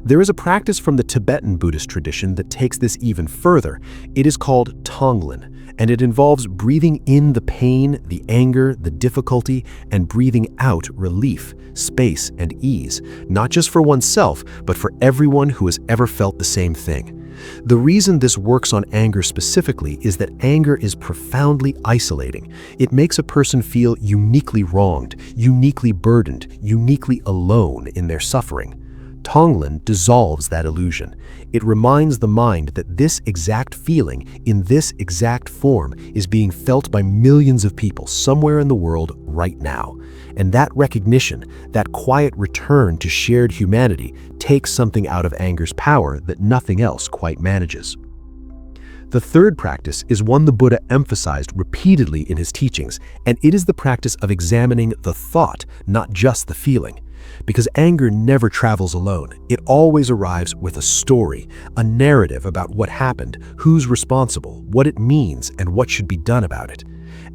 There is a practice from the Tibetan Buddhist tradition that takes this even further. It is called Tonglen, and it involves breathing in the pain, the anger, the difficulty, and breathing out relief, space, and ease, not just for oneself, but for everyone who has ever felt the same thing. The reason this works on anger specifically is that anger is profoundly isolating. It makes a person feel uniquely wronged, uniquely burdened, uniquely alone in their suffering. Tonglen dissolves that illusion. It reminds the mind that this exact feeling, in this exact form, is being felt by millions of people somewhere in the world right now. And that recognition, that quiet return to shared humanity, takes something out of anger's power that nothing else quite manages. The third practice is one the Buddha emphasized repeatedly in his teachings, and it is the practice of examining the thought, not just the feeling. Because anger never travels alone. It always arrives with a story, a narrative about what happened, who's responsible, what it means, and what should be done about it.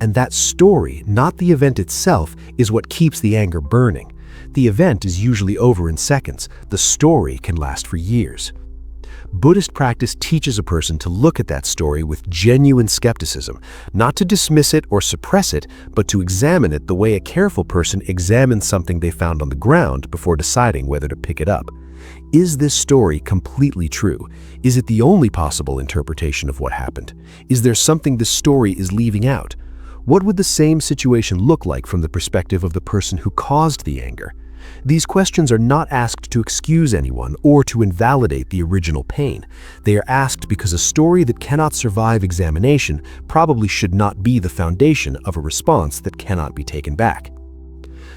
And that story, not the event itself, is what keeps the anger burning. The event is usually over in seconds. The story can last for years. Buddhist practice teaches a person to look at that story with genuine skepticism, not to dismiss it or suppress it, but to examine it the way a careful person examines something they found on the ground before deciding whether to pick it up. Is this story completely true? Is it the only possible interpretation of what happened? Is there something the story is leaving out? What would the same situation look like from the perspective of the person who caused the anger? These questions are not asked to excuse anyone or to invalidate the original pain. They are asked because a story that cannot survive examination probably should not be the foundation of a response that cannot be taken back.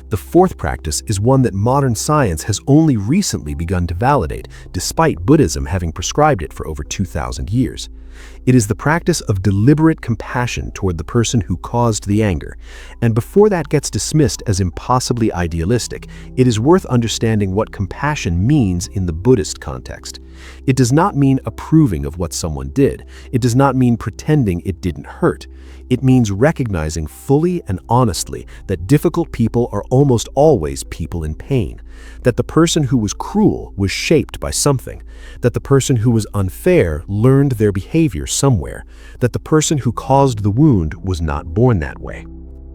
The fourth practice is one that modern science has only recently begun to validate, despite Buddhism having prescribed it for over 2,000 years. It is the practice of deliberate compassion toward the person who caused the anger. And before that gets dismissed as impossibly idealistic, it is worth understanding what compassion means in the Buddhist context. It does not mean approving of what someone did. It does not mean pretending it didn't hurt. It means recognizing fully and honestly that difficult people are almost always people in pain, that the person who was cruel was shaped by something, that the person who was unfair learned their behavior somewhere, that the person who caused the wound was not born that way.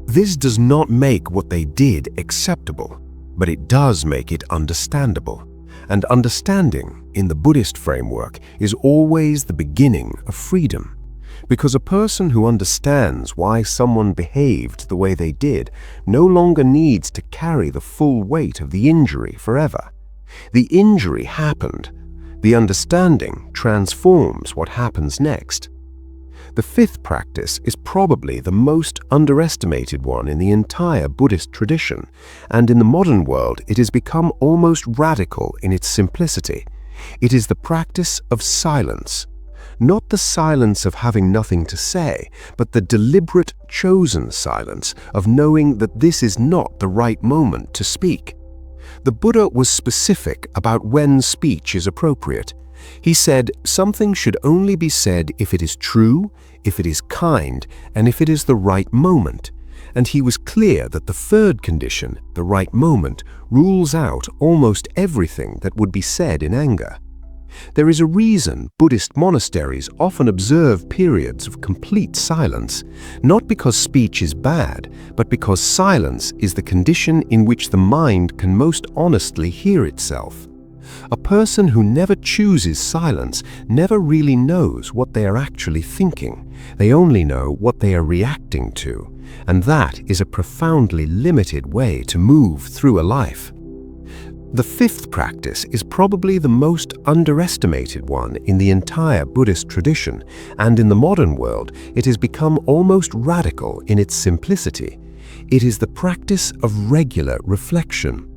This does not make what they did acceptable, but it does make it understandable. And understanding, in the Buddhist framework, is always the beginning of freedom. Because a person who understands why someone behaved the way they did no longer needs to carry the full weight of the injury forever. The injury happened. The understanding transforms what happens next. The fifth practice is probably the most underestimated one in the entire Buddhist tradition, and in the modern world it has become almost radical in its simplicity. It is the practice of silence. Not the silence of having nothing to say, but the deliberate, chosen silence of knowing that this is not the right moment to speak. The Buddha was specific about when speech is appropriate. He said something should only be said if it is true, if it is kind, and if it is the right moment. And he was clear that the third condition, the right moment, rules out almost everything that would be said in anger. There is a reason Buddhist monasteries often observe periods of complete silence, not because speech is bad, but because silence is the condition in which the mind can most honestly hear itself. A person who never chooses silence never really knows what they are actually thinking. They only know what they are reacting to, and that is a profoundly limited way to move through a life. The fifth practice is probably the most underestimated one in the entire Buddhist tradition, and in the modern world it has become almost radical in its simplicity. It is the practice of regular reflection.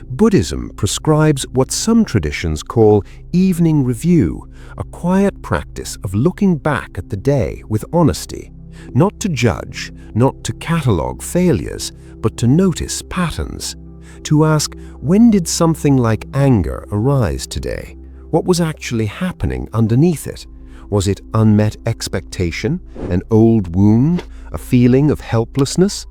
Buddhism prescribes what some traditions call evening review, a quiet practice of looking back at the day with honesty, not to judge, not to catalogue failures, but to notice patterns. To ask, when did something like anger arise today? What was actually happening underneath it? Was it unmet expectation, an old wound, a feeling of helplessness?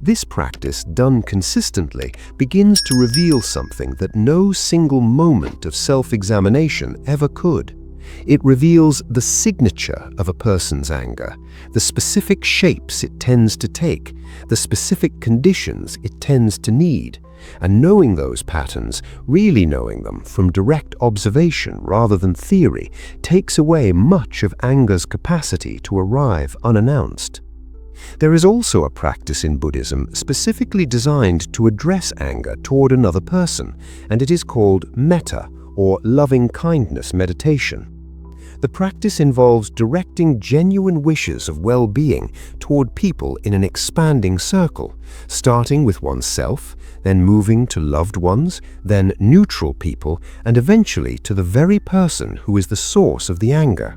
This practice, done consistently, begins to reveal something that no single moment of self-examination ever could. It reveals the signature of a person's anger, the specific shapes it tends to take, the specific conditions it tends to need. And knowing those patterns, really knowing them from direct observation rather than theory, takes away much of anger's capacity to arrive unannounced. There is also a practice in Buddhism specifically designed to address anger toward another person, and it is called metta, or loving-kindness meditation. The practice involves directing genuine wishes of well-being toward people in an expanding circle, starting with oneself, then moving to loved ones, then neutral people, and eventually to the very person who is the source of the anger.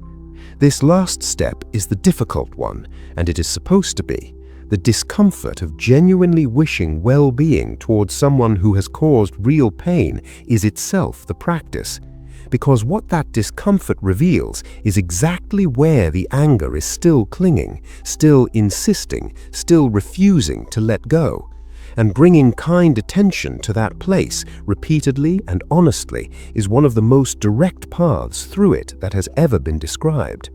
This last step is the difficult one, and it is supposed to be. The discomfort of genuinely wishing well-being towards someone who has caused real pain is itself the practice, because what that discomfort reveals is exactly where the anger is still clinging, still insisting, still refusing to let go. And bringing kind attention to that place repeatedly and honestly is one of the most direct paths through it that has ever been described.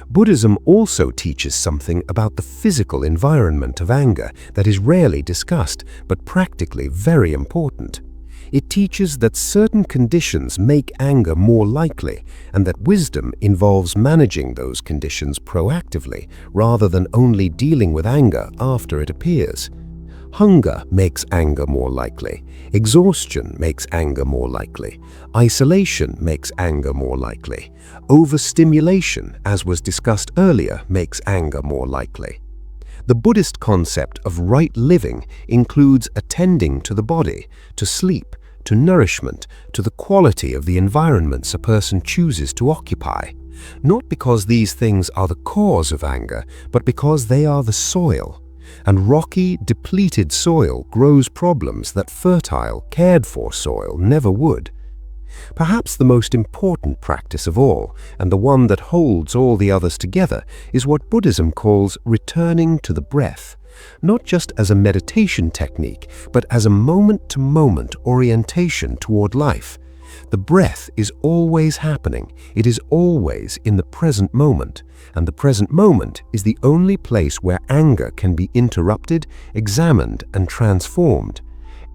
Buddhism also teaches something about the physical environment of anger that is rarely discussed, but practically very important. It teaches that certain conditions make anger more likely, and that wisdom involves managing those conditions proactively, rather than only dealing with anger after it appears. Hunger makes anger more likely. Exhaustion makes anger more likely. Isolation makes anger more likely. Overstimulation, as was discussed earlier, makes anger more likely. The Buddhist concept of right living includes attending to the body, to sleep, to nourishment, to the quality of the environments a person chooses to occupy. Not because these things are the cause of anger, but because they are the soil. And rocky, depleted soil grows problems that fertile, cared-for soil never would. Perhaps the most important practice of all, and the one that holds all the others together, is what Buddhism calls returning to the breath, not just as a meditation technique, but as a moment-to-moment orientation toward life. The breath is always happening. It is always in the present moment, and the present moment is the only place where anger can be interrupted, examined, and transformed.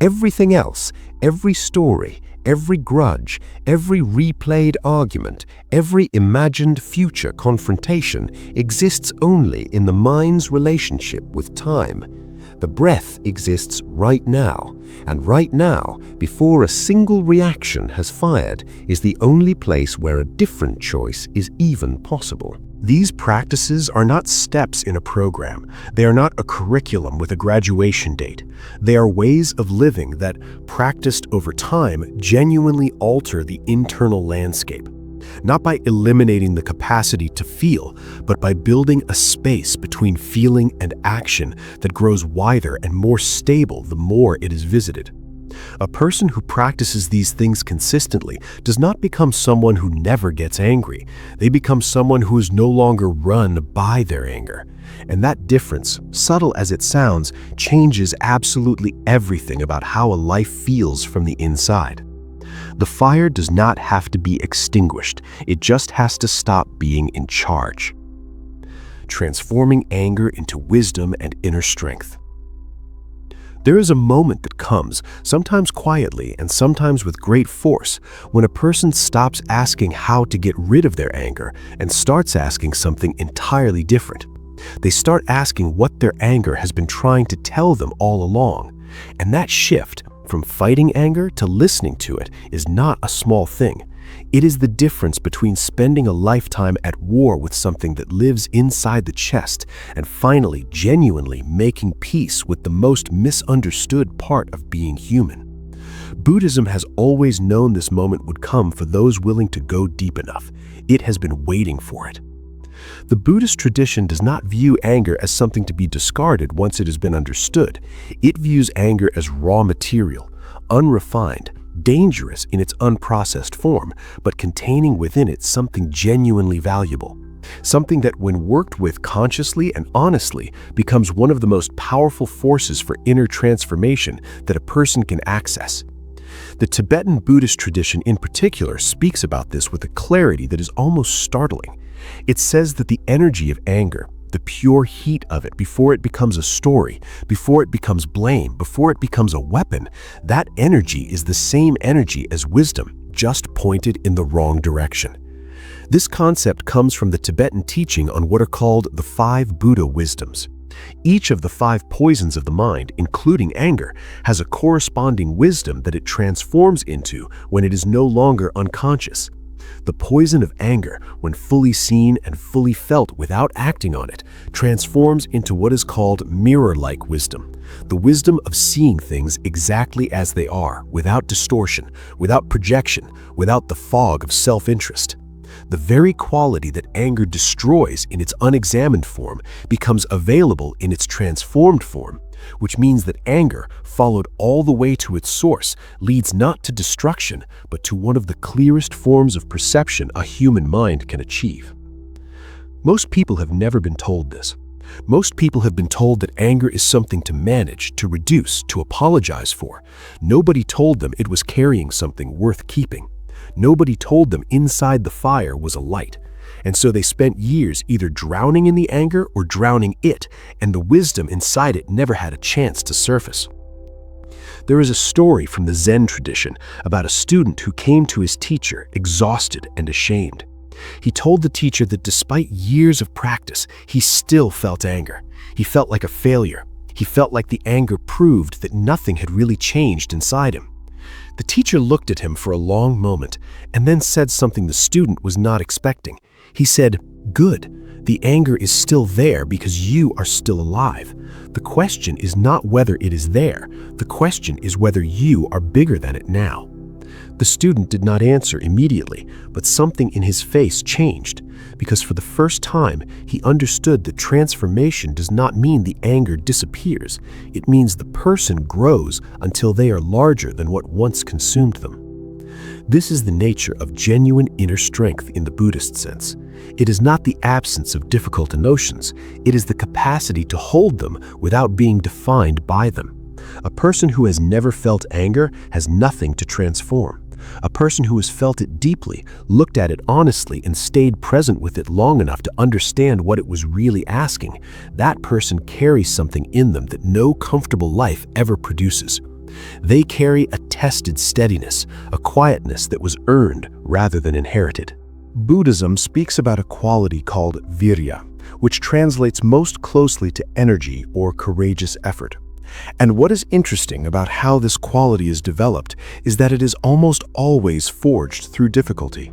Everything else, every story, every grudge, every replayed argument, every imagined future confrontation exists only in the mind's relationship with time. The breath exists right now, and right now, before a single reaction has fired, is the only place where a different choice is even possible. These practices are not steps in a program. They are not a curriculum with a graduation date. They are ways of living that, practiced over time, genuinely alter the internal landscape. Not by eliminating the capacity to feel, but by building a space between feeling and action that grows wider and more stable the more it is visited. A person who practices these things consistently does not become someone who never gets angry. They become someone who is no longer run by their anger. And that difference, subtle as it sounds, changes absolutely everything about how a life feels from the inside. The fire does not have to be extinguished. It just has to stop being in charge. Transforming anger into wisdom and inner strength. There is a moment that comes, sometimes quietly and sometimes with great force, when a person stops asking how to get rid of their anger and starts asking something entirely different. They start asking what their anger has been trying to tell them all along. And that shift, from fighting anger to listening to it, is not a small thing. It is the difference between spending a lifetime at war with something that lives inside the chest and finally genuinely making peace with the most misunderstood part of being human. Buddhism has always known this moment would come for those willing to go deep enough. It has been waiting for it. The Buddhist tradition does not view anger as something to be discarded once it has been understood. It views anger as raw material, unrefined, dangerous in its unprocessed form, but containing within it something genuinely valuable. Something that, when worked with consciously and honestly, becomes one of the most powerful forces for inner transformation that a person can access. The Tibetan Buddhist tradition in particular speaks about this with a clarity that is almost startling. It says that the energy of anger, the pure heat of it before it becomes a story, before it becomes blame, before it becomes a weapon, that energy is the same energy as wisdom, just pointed in the wrong direction. This concept comes from the Tibetan teaching on what are called the 5 Buddha wisdoms. Each of the 5 poisons of the mind, including anger, has a corresponding wisdom that it transforms into when it is no longer unconscious. The poison of anger, when fully seen and fully felt without acting on it, transforms into what is called mirror-like wisdom, the wisdom of seeing things exactly as they are, without distortion, without projection, without the fog of self-interest. The very quality that anger destroys in its unexamined form becomes available in its transformed form, which means that anger, followed all the way to its source, leads not to destruction, but to one of the clearest forms of perception a human mind can achieve. Most people have never been told this. Most people have been told that anger is something to manage, to reduce, to apologize for. Nobody told them it was carrying something worth keeping. Nobody told them inside the fire was a light. And so they spent years either drowning in the anger or drowning it, and the wisdom inside it never had a chance to surface. There is a story from the Zen tradition about a student who came to his teacher exhausted and ashamed. He told the teacher that despite years of practice, he still felt anger. He felt like a failure. He felt like the anger proved that nothing had really changed inside him. The teacher looked at him for a long moment and then said something the student was not expecting. He said, "Good. The anger is still there because you are still alive. The question is not whether it is there. The question is whether you are bigger than it now." The student did not answer immediately, but something in his face changed, because for the first time he understood that transformation does not mean the anger disappears. It means the person grows until they are larger than what once consumed them. This is the nature of genuine inner strength in the Buddhist sense. It is not the absence of difficult emotions, it is the capacity to hold them without being defined by them. A person who has never felt anger has nothing to transform. A person who has felt it deeply, looked at it honestly, and stayed present with it long enough to understand what it was really asking, that person carries something in them that no comfortable life ever produces. They carry a tested steadiness, a quietness that was earned rather than inherited. Buddhism speaks about a quality called virya, which translates most closely to energy or courageous effort. And what is interesting about how this quality is developed is that it is almost always forged through difficulty,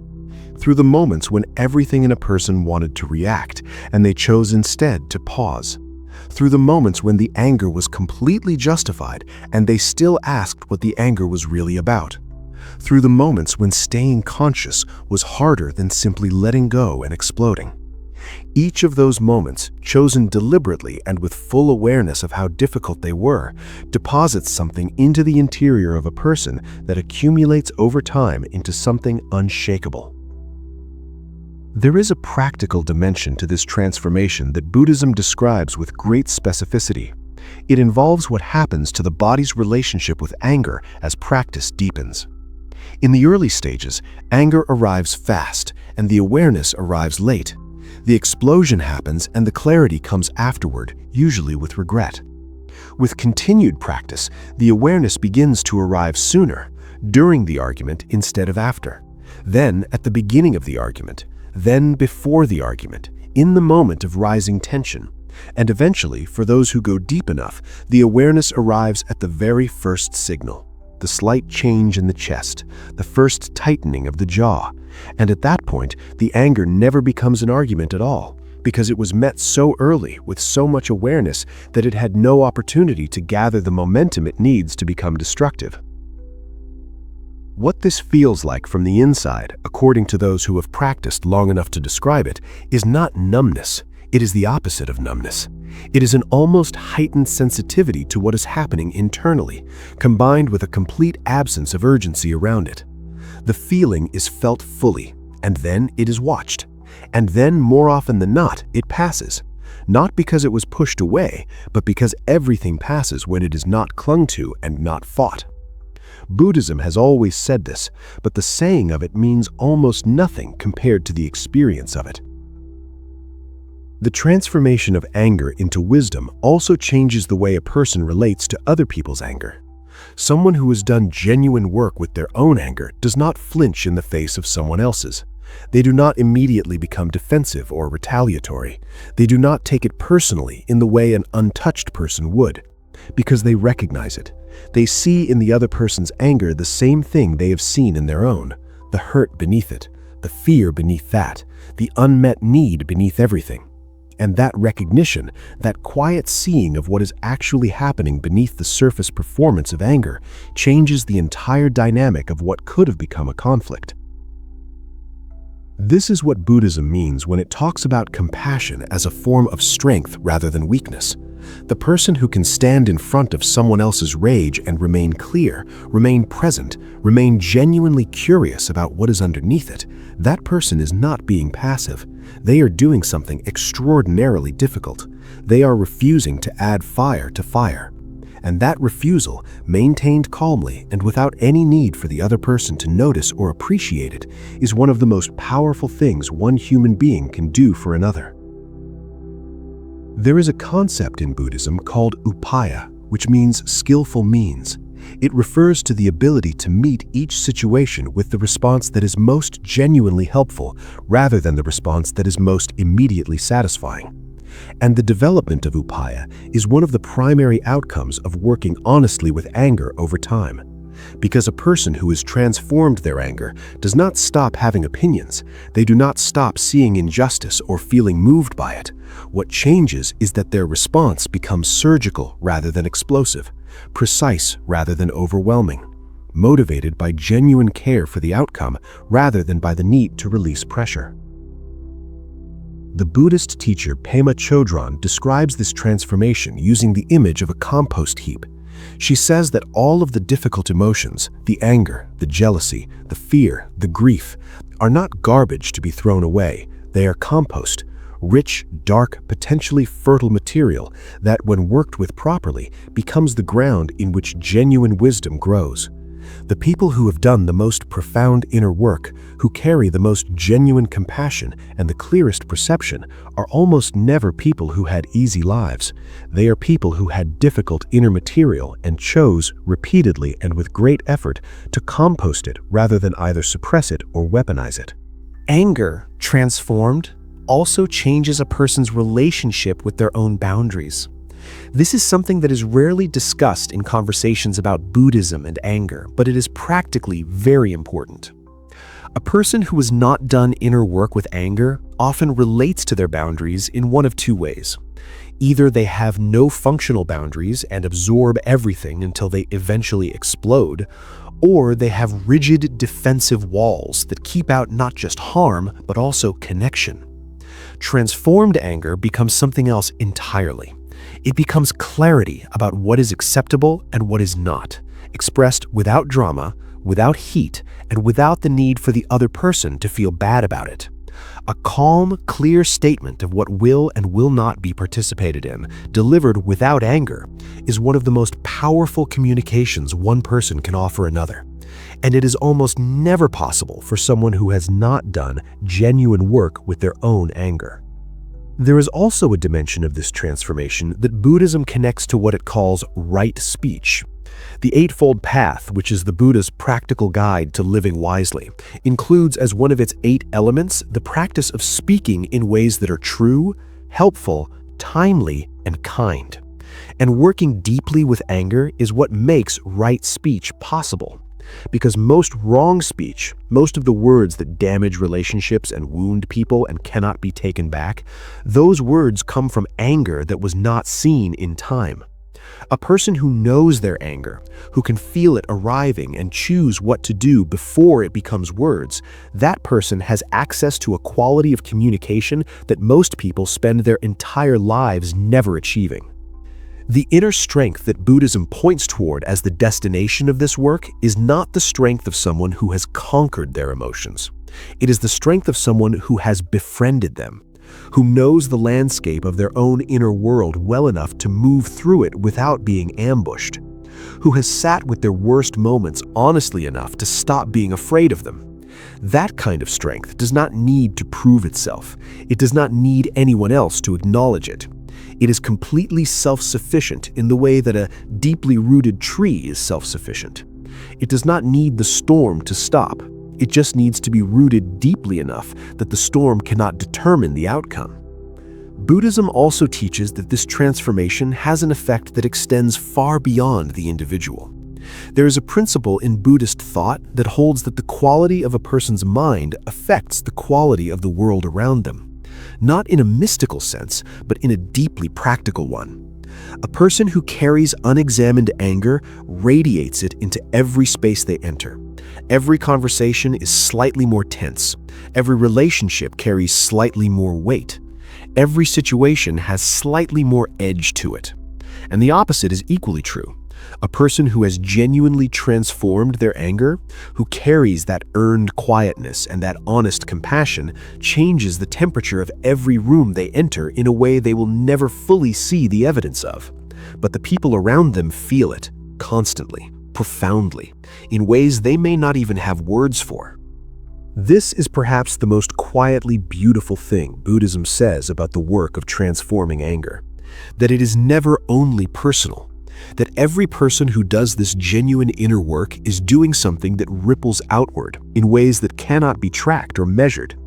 through the moments when everything in a person wanted to react and they chose instead to pause, through the moments when the anger was completely justified and they still asked what the anger was really about, through the moments when staying conscious was harder than simply letting go and exploding. Each of those moments, chosen deliberately and with full awareness of how difficult they were, deposits something into the interior of a person that accumulates over time into something unshakable. There is a practical dimension to this transformation that Buddhism describes with great specificity. It involves what happens to the body's relationship with anger as practice deepens. In the early stages, anger arrives fast, and the awareness arrives late. The explosion happens and the clarity comes afterward, usually with regret. With continued practice, the awareness begins to arrive sooner, during the argument instead of after, then at the beginning of the argument, then before the argument, in the moment of rising tension, and eventually, for those who go deep enough, the awareness arrives at the very first signal, the slight change in the chest, the first tightening of the jaw. And at that point, the anger never becomes an argument at all, because it was met so early with so much awareness that it had no opportunity to gather the momentum it needs to become destructive. What this feels like from the inside, according to those who have practiced long enough to describe it, is not numbness. It is the opposite of numbness. It is an almost heightened sensitivity to what is happening internally, combined with a complete absence of urgency around it. The feeling is felt fully, and then it is watched. And then, more often than not, it passes. Not because it was pushed away, but because everything passes when it is not clung to and not fought. Buddhism has always said this, but the saying of it means almost nothing compared to the experience of it. The transformation of anger into wisdom also changes the way a person relates to other people's anger. Someone who has done genuine work with their own anger does not flinch in the face of someone else's. They do not immediately become defensive or retaliatory. They do not take it personally in the way an untouched person would, because they recognize it. They see in the other person's anger the same thing they have seen in their own, the hurt beneath it, the fear beneath that, the unmet need beneath everything. And that recognition, that quiet seeing of what is actually happening beneath the surface performance of anger, changes the entire dynamic of what could have become a conflict. This is what Buddhism means when it talks about compassion as a form of strength rather than weakness. The person who can stand in front of someone else's rage and remain clear, remain present, remain genuinely curious about what is underneath it, that person is not being passive. They are doing something extraordinarily difficult. They are refusing to add fire to fire. And that refusal, maintained calmly and without any need for the other person to notice or appreciate it, is one of the most powerful things one human being can do for another. There is a concept in Buddhism called upaya, which means skillful means. It refers to the ability to meet each situation with the response that is most genuinely helpful, rather than the response that is most immediately satisfying. And the development of upaya is one of the primary outcomes of working honestly with anger over time. Because a person who has transformed their anger does not stop having opinions. They do not stop seeing injustice or feeling moved by it. What changes is that their response becomes surgical rather than explosive, precise rather than overwhelming, motivated by genuine care for the outcome rather than by the need to release pressure. The Buddhist teacher Pema Chodron describes this transformation using the image of a compost heap. She says that all of the difficult emotions, the anger, the jealousy, the fear, the grief, are not garbage to be thrown away. They are compost, rich, dark, potentially fertile material that, when worked with properly, becomes the ground in which genuine wisdom grows. The people who have done the most profound inner work, who carry the most genuine compassion and the clearest perception, are almost never people who had easy lives. They are people who had difficult inner material and chose, repeatedly and with great effort, to compost it rather than either suppress it or weaponize it. Anger, transformed, also changes a person's relationship with their own boundaries. This is something that is rarely discussed in conversations about Buddhism and anger, but it is practically very important. A person who has not done inner work with anger often relates to their boundaries in one of two ways. Either they have no functional boundaries and absorb everything until they eventually explode, or they have rigid defensive walls that keep out not just harm, but also connection. Transformed anger becomes something else entirely. It becomes clarity about what is acceptable and what is not, expressed without drama, without heat, and without the need for the other person to feel bad about it. A calm, clear statement of what will and will not be participated in, delivered without anger, is one of the most powerful communications one person can offer another. And it is almost never possible for someone who has not done genuine work with their own anger. There is also a dimension of this transformation that Buddhism connects to what it calls right speech. The Eightfold Path, which is the Buddha's practical guide to living wisely, includes as one of its 8 elements the practice of speaking in ways that are true, helpful, timely, and kind. And working deeply with anger is what makes right speech possible. Because most wrong speech, most of the words that damage relationships and wound people and cannot be taken back, those words come from anger that was not seen in time. A person who knows their anger, who can feel it arriving and choose what to do before it becomes words, that person has access to a quality of communication that most people spend their entire lives never achieving. The inner strength that Buddhism points toward as the destination of this work is not the strength of someone who has conquered their emotions. It is the strength of someone who has befriended them, who knows the landscape of their own inner world well enough to move through it without being ambushed, who has sat with their worst moments honestly enough to stop being afraid of them. That kind of strength does not need to prove itself. It does not need anyone else to acknowledge it. It is completely self-sufficient in the way that a deeply rooted tree is self-sufficient. It does not need the storm to stop. It just needs to be rooted deeply enough that the storm cannot determine the outcome. Buddhism also teaches that this transformation has an effect that extends far beyond the individual. There is a principle in Buddhist thought that holds that the quality of a person's mind affects the quality of the world around them. Not in a mystical sense, but in a deeply practical one. A person who carries unexamined anger radiates it into every space they enter. Every conversation is slightly more tense. Every relationship carries slightly more weight. Every situation has slightly more edge to it. And the opposite is equally true. A person who has genuinely transformed their anger, who carries that earned quietness and that honest compassion, changes the temperature of every room they enter in a way they will never fully see the evidence of. But the people around them feel it, constantly, profoundly, in ways they may not even have words for. This is perhaps the most quietly beautiful thing Buddhism says about the work of transforming anger, that it is never only personal, that every person who does this genuine inner work is doing something that ripples outward in ways that cannot be tracked or measured,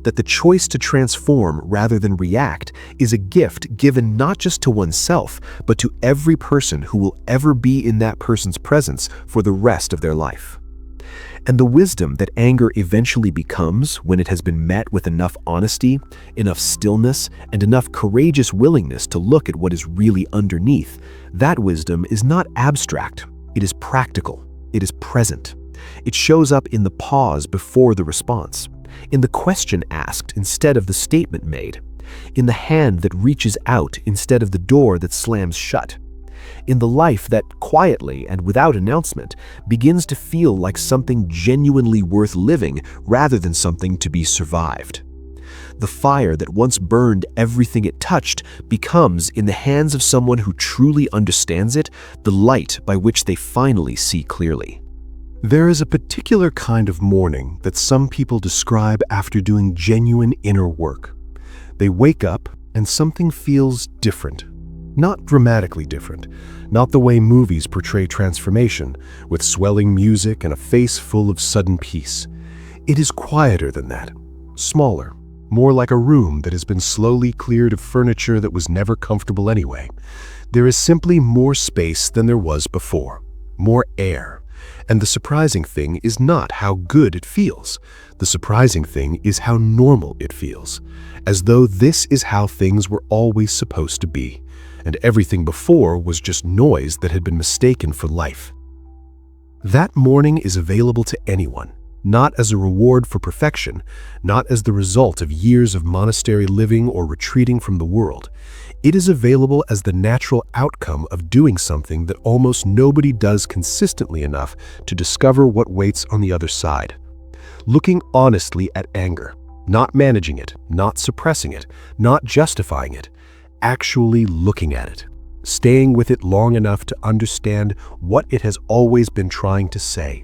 that the choice to transform rather than react is a gift given not just to oneself, but to every person who will ever be in that person's presence for the rest of their life. And the wisdom that anger eventually becomes when it has been met with enough honesty, enough stillness, and enough courageous willingness to look at what is really underneath, that wisdom is not abstract. It is practical. It is present. It shows up in the pause before the response, in the question asked instead of the statement made, in the hand that reaches out instead of the door that slams shut, in the life that, quietly and without announcement, begins to feel like something genuinely worth living rather than something to be survived. The fire that once burned everything it touched becomes, in the hands of someone who truly understands it, the light by which they finally see clearly. There is a particular kind of morning that some people describe after doing genuine inner work. They wake up and something feels different. Not dramatically different, not the way movies portray transformation, with swelling music and a face full of sudden peace. It is quieter than that, smaller, more like a room that has been slowly cleared of furniture that was never comfortable anyway. There is simply more space than there was before, more air. And the surprising thing is not how good it feels. The surprising thing is how normal it feels, as though this is how things were always supposed to be, and everything before was just noise that had been mistaken for life. That morning is available to anyone, not as a reward for perfection, not as the result of years of monastery living or retreating from the world. It is available as the natural outcome of doing something that almost nobody does consistently enough to discover what waits on the other side. Looking honestly at anger, not managing it, not suppressing it, not justifying it, actually looking at it, staying with it long enough to understand what it has always been trying to say,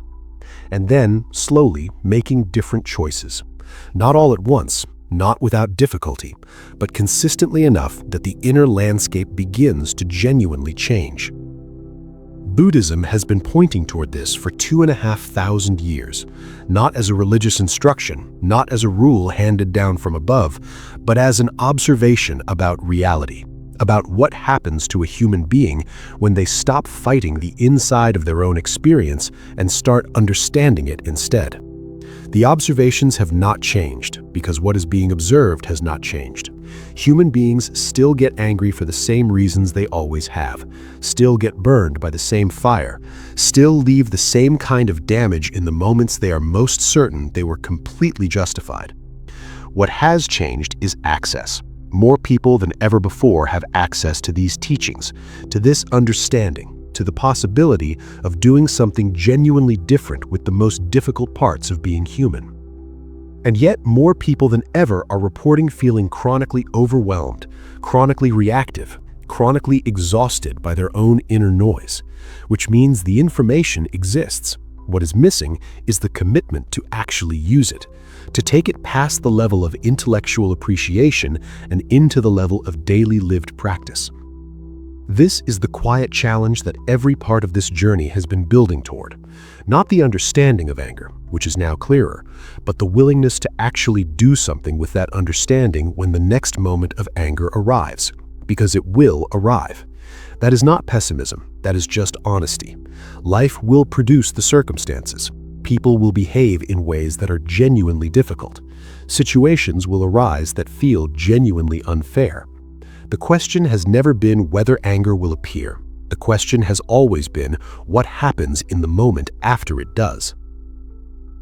and then slowly making different choices, not all at once, not without difficulty, but consistently enough that the inner landscape begins to genuinely change. Buddhism has been pointing toward this for 2,500 years, not as a religious instruction, not as a rule handed down from above, but as an observation about reality, about what happens to a human being when they stop fighting the inside of their own experience and start understanding it instead. The observations have not changed because what is being observed has not changed. Human beings still get angry for the same reasons they always have, still get burned by the same fire, still leave the same kind of damage in the moments they are most certain they were completely justified. What has changed is access. More people than ever before have access to these teachings, to this understanding, to the possibility of doing something genuinely different with the most difficult parts of being human. And yet, more people than ever are reporting feeling chronically overwhelmed, chronically reactive, chronically exhausted by their own inner noise, which means the information exists. What is missing is the commitment to actually use it, to take it past the level of intellectual appreciation and into the level of daily lived practice. This is the quiet challenge that every part of this journey has been building toward. Not the understanding of anger, which is now clearer, but the willingness to actually do something with that understanding when the next moment of anger arrives, because it will arrive. That is not pessimism, that is just honesty. Life will produce the circumstances. People will behave in ways that are genuinely difficult. Situations will arise that feel genuinely unfair. The question has never been whether anger will appear. The question has always been what happens in the moment after it does.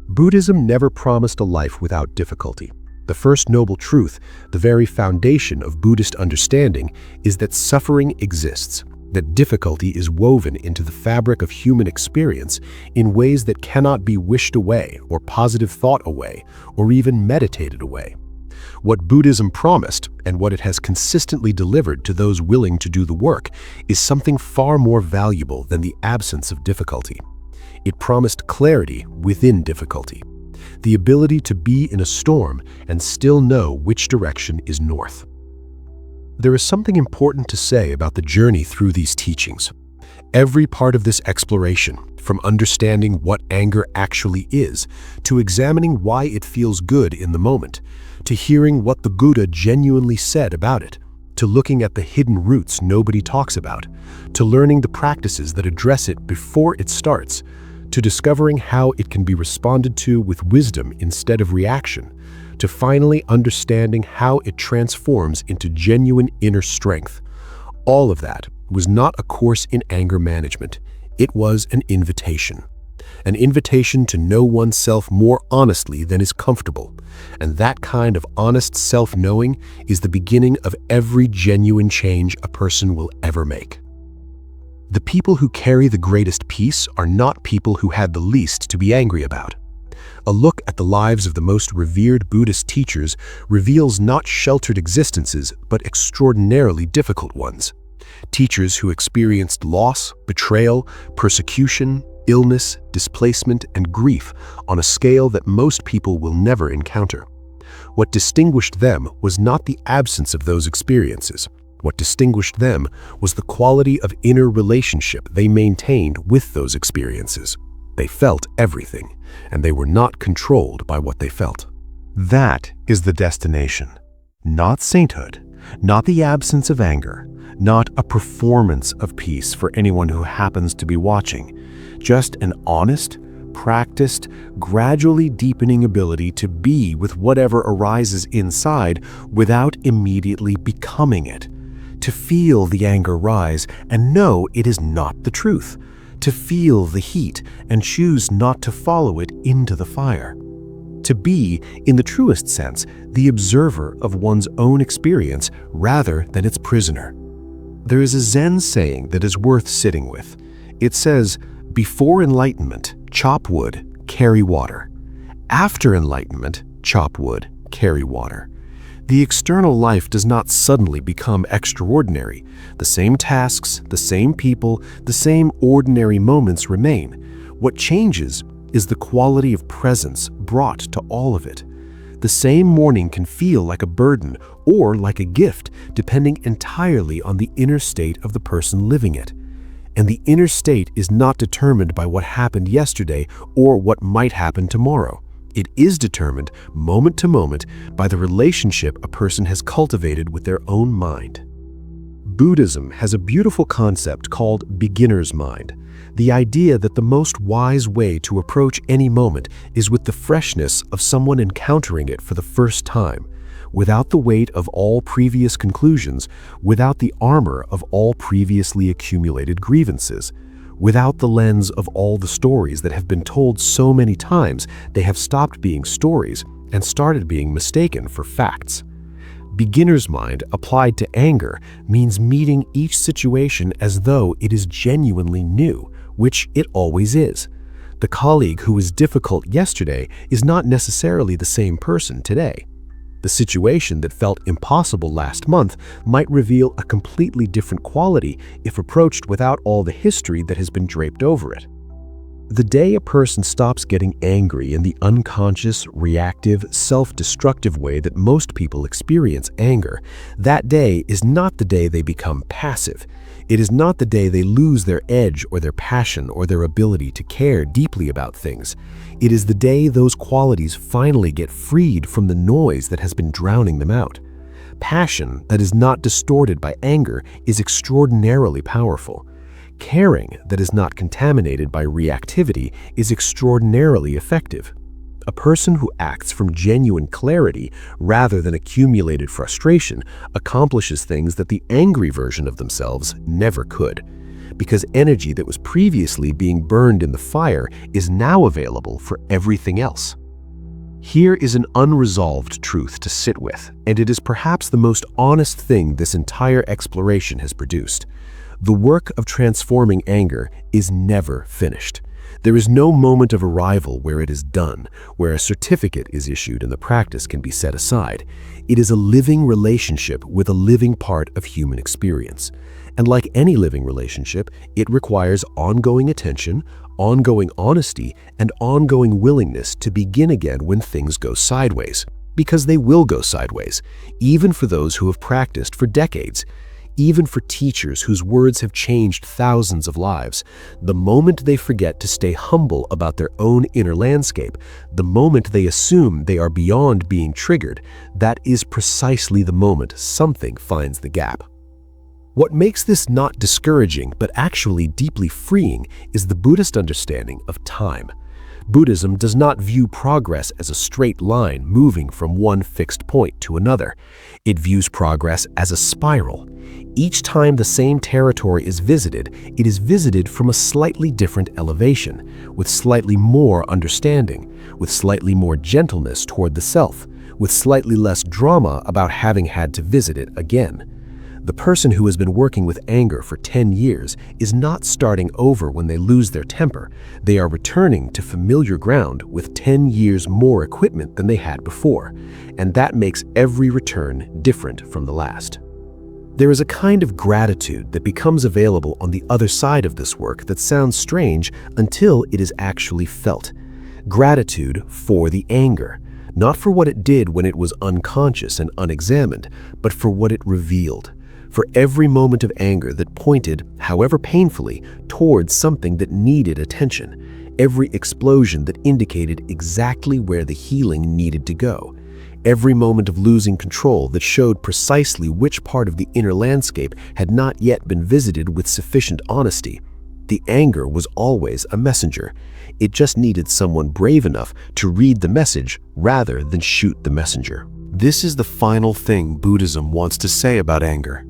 Buddhism never promised a life without difficulty. The first noble truth, the very foundation of Buddhist understanding, is that suffering exists, that difficulty is woven into the fabric of human experience in ways that cannot be wished away or positive thought away or even meditated away. What Buddhism promised, and what it has consistently delivered to those willing to do the work, is something far more valuable than the absence of difficulty. It promised clarity within difficulty, the ability to be in a storm and still know which direction is north. There is something important to say about the journey through these teachings. Every part of this exploration, from understanding what anger actually is, to examining why it feels good in the moment, to hearing what the Buddha genuinely said about it, to looking at the hidden roots nobody talks about, to learning the practices that address it before it starts, to discovering how it can be responded to with wisdom instead of reaction, to finally understanding how it transforms into genuine inner strength. All of that was not a course in anger management. It was an invitation to know oneself more honestly than is comfortable. And that kind of honest self-knowing is the beginning of every genuine change a person will ever make. The people who carry the greatest peace are not people who had the least to be angry about. A look at the lives of the most revered Buddhist teachers reveals not sheltered existences, but extraordinarily difficult ones. Teachers who experienced loss, betrayal, persecution, illness, displacement, and grief on a scale that most people will never encounter. What distinguished them was not the absence of those experiences. What distinguished them was the quality of inner relationship they maintained with those experiences. They felt everything, and they were not controlled by what they felt. That is the destination. Not sainthood, not the absence of anger, not a performance of peace for anyone who happens to be watching, just an honest, practiced, gradually deepening ability to be with whatever arises inside without immediately becoming it, to feel the anger rise and know it is not the truth, to feel the heat and choose not to follow it into the fire, to be, in the truest sense, the observer of one's own experience rather than its prisoner. There is a Zen saying that is worth sitting with. It says, "Before enlightenment, chop wood, carry water. After enlightenment, chop wood, carry water." The external life does not suddenly become extraordinary. The same tasks, the same people, the same ordinary moments remain. What changes is the quality of presence brought to all of it. The same morning can feel like a burden or like a gift, depending entirely on the inner state of the person living it. And the inner state is not determined by what happened yesterday or what might happen tomorrow. It is determined, moment to moment, by the relationship a person has cultivated with their own mind. Buddhism has a beautiful concept called beginner's mind, the idea that the most wise way to approach any moment is with the freshness of someone encountering it for the first time, without the weight of all previous conclusions, without the armor of all previously accumulated grievances, without the lens of all the stories that have been told so many times they have stopped being stories and started being mistaken for facts. Beginner's mind applied to anger means meeting each situation as though it is genuinely new, which it always is. The colleague who was difficult yesterday is not necessarily the same person today. The situation that felt impossible last month might reveal a completely different quality if approached without all the history that has been draped over it. The day a person stops getting angry in the unconscious, reactive, self-destructive way that most people experience anger, that day is not the day they become passive. It is not the day they lose their edge or their passion or their ability to care deeply about things. It is the day those qualities finally get freed from the noise that has been drowning them out. Passion that is not distorted by anger is extraordinarily powerful. Caring that is not contaminated by reactivity is extraordinarily effective. A person who acts from genuine clarity rather than accumulated frustration accomplishes things that the angry version of themselves never could, because energy that was previously being burned in the fire is now available for everything else. Here is an unresolved truth to sit with, and it is perhaps the most honest thing this entire exploration has produced. The work of transforming anger is never finished. There is no moment of arrival where it is done, where a certificate is issued and the practice can be set aside. It is a living relationship with a living part of human experience. And like any living relationship, it requires ongoing attention, ongoing honesty, and ongoing willingness to begin again when things go sideways. Because they will go sideways, even for those who have practiced for decades. Even for teachers whose words have changed thousands of lives, the moment they forget to stay humble about their own inner landscape, the moment they assume they are beyond being triggered, that is precisely the moment something finds the gap. What makes this not discouraging but actually deeply freeing is the Buddhist understanding of time. Buddhism does not view progress as a straight line moving from one fixed point to another. It views progress as a spiral. Each time the same territory is visited, it is visited from a slightly different elevation, with slightly more understanding, with slightly more gentleness toward the self, with slightly less drama about having had to visit it again. The person who has been working with anger for 10 years is not starting over when they lose their temper. They are returning to familiar ground with 10 years more equipment than they had before, and that makes every return different from the last. There is a kind of gratitude that becomes available on the other side of this work that sounds strange until it is actually felt. Gratitude for the anger, not for what it did when it was unconscious and unexamined, but for what it revealed. For every moment of anger that pointed, however painfully, towards something that needed attention, every explosion that indicated exactly where the healing needed to go, every moment of losing control that showed precisely which part of the inner landscape had not yet been visited with sufficient honesty. The anger was always a messenger. It just needed someone brave enough to read the message rather than shoot the messenger. This is the final thing Buddhism wants to say about anger.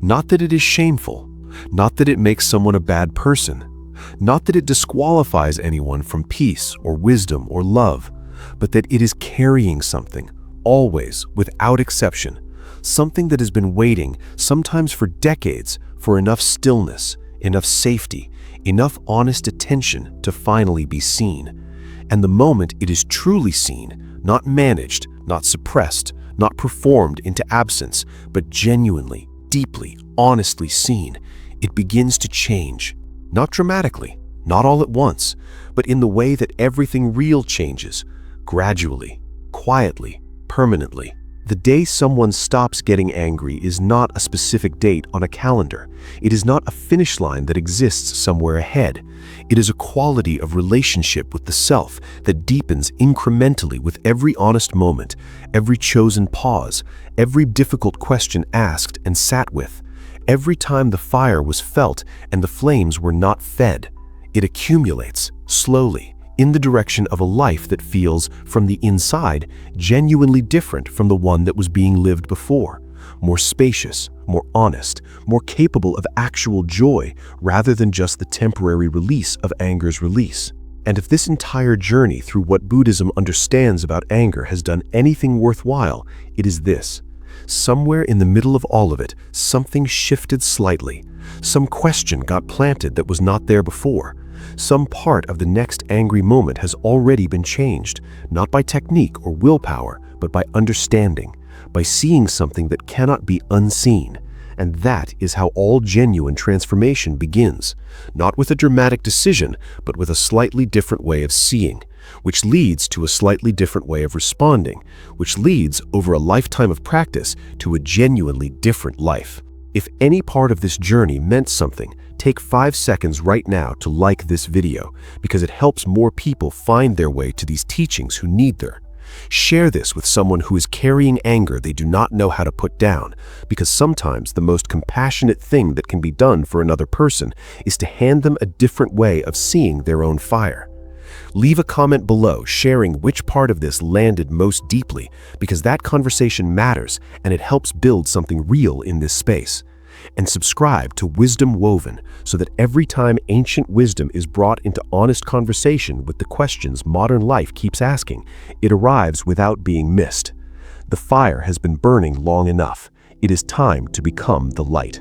Not that it is shameful, not that it makes someone a bad person, not that it disqualifies anyone from peace or wisdom or love, but that it is carrying something, always, without exception, something that has been waiting, sometimes for decades, for enough stillness, enough safety, enough honest attention to finally be seen. And the moment it is truly seen, not managed, not suppressed, not performed into absence, but genuinely, deeply, honestly seen, it begins to change. Not dramatically, not all at once, but in the way that everything real changes, gradually, quietly, permanently. The day someone stops getting angry is not a specific date on a calendar. It is not a finish line that exists somewhere ahead. It is a quality of relationship with the self that deepens incrementally with every honest moment, every chosen pause, every difficult question asked and sat with, every time the fire was felt and the flames were not fed. It accumulates, slowly, in the direction of a life that feels, from the inside, genuinely different from the one that was being lived before, more spacious, more honest, more capable of actual joy rather than just the temporary release of anger's release. And if this entire journey through what Buddhism understands about anger has done anything worthwhile, it is this. Somewhere in the middle of all of it, something shifted slightly. Some question got planted that was not there before. Some part of the next angry moment has already been changed, not by technique or willpower, but by understanding, by seeing something that cannot be unseen. And that is how all genuine transformation begins, not with a dramatic decision, but with a slightly different way of seeing, which leads to a slightly different way of responding, which leads, over a lifetime of practice, to a genuinely different life. If any part of this journey meant something, take 5 seconds right now to like this video, because it helps more people find their way to these teachings who need them. Share this with someone who is carrying anger they do not know how to put down, because sometimes the most compassionate thing that can be done for another person is to hand them a different way of seeing their own fire. Leave a comment below sharing which part of this landed most deeply, because that conversation matters and it helps build something real in this space. And subscribe to Wisdom Woven so that every time ancient wisdom is brought into honest conversation with the questions modern life keeps asking, it arrives without being missed. The fire has been burning long enough. It is time to become the light.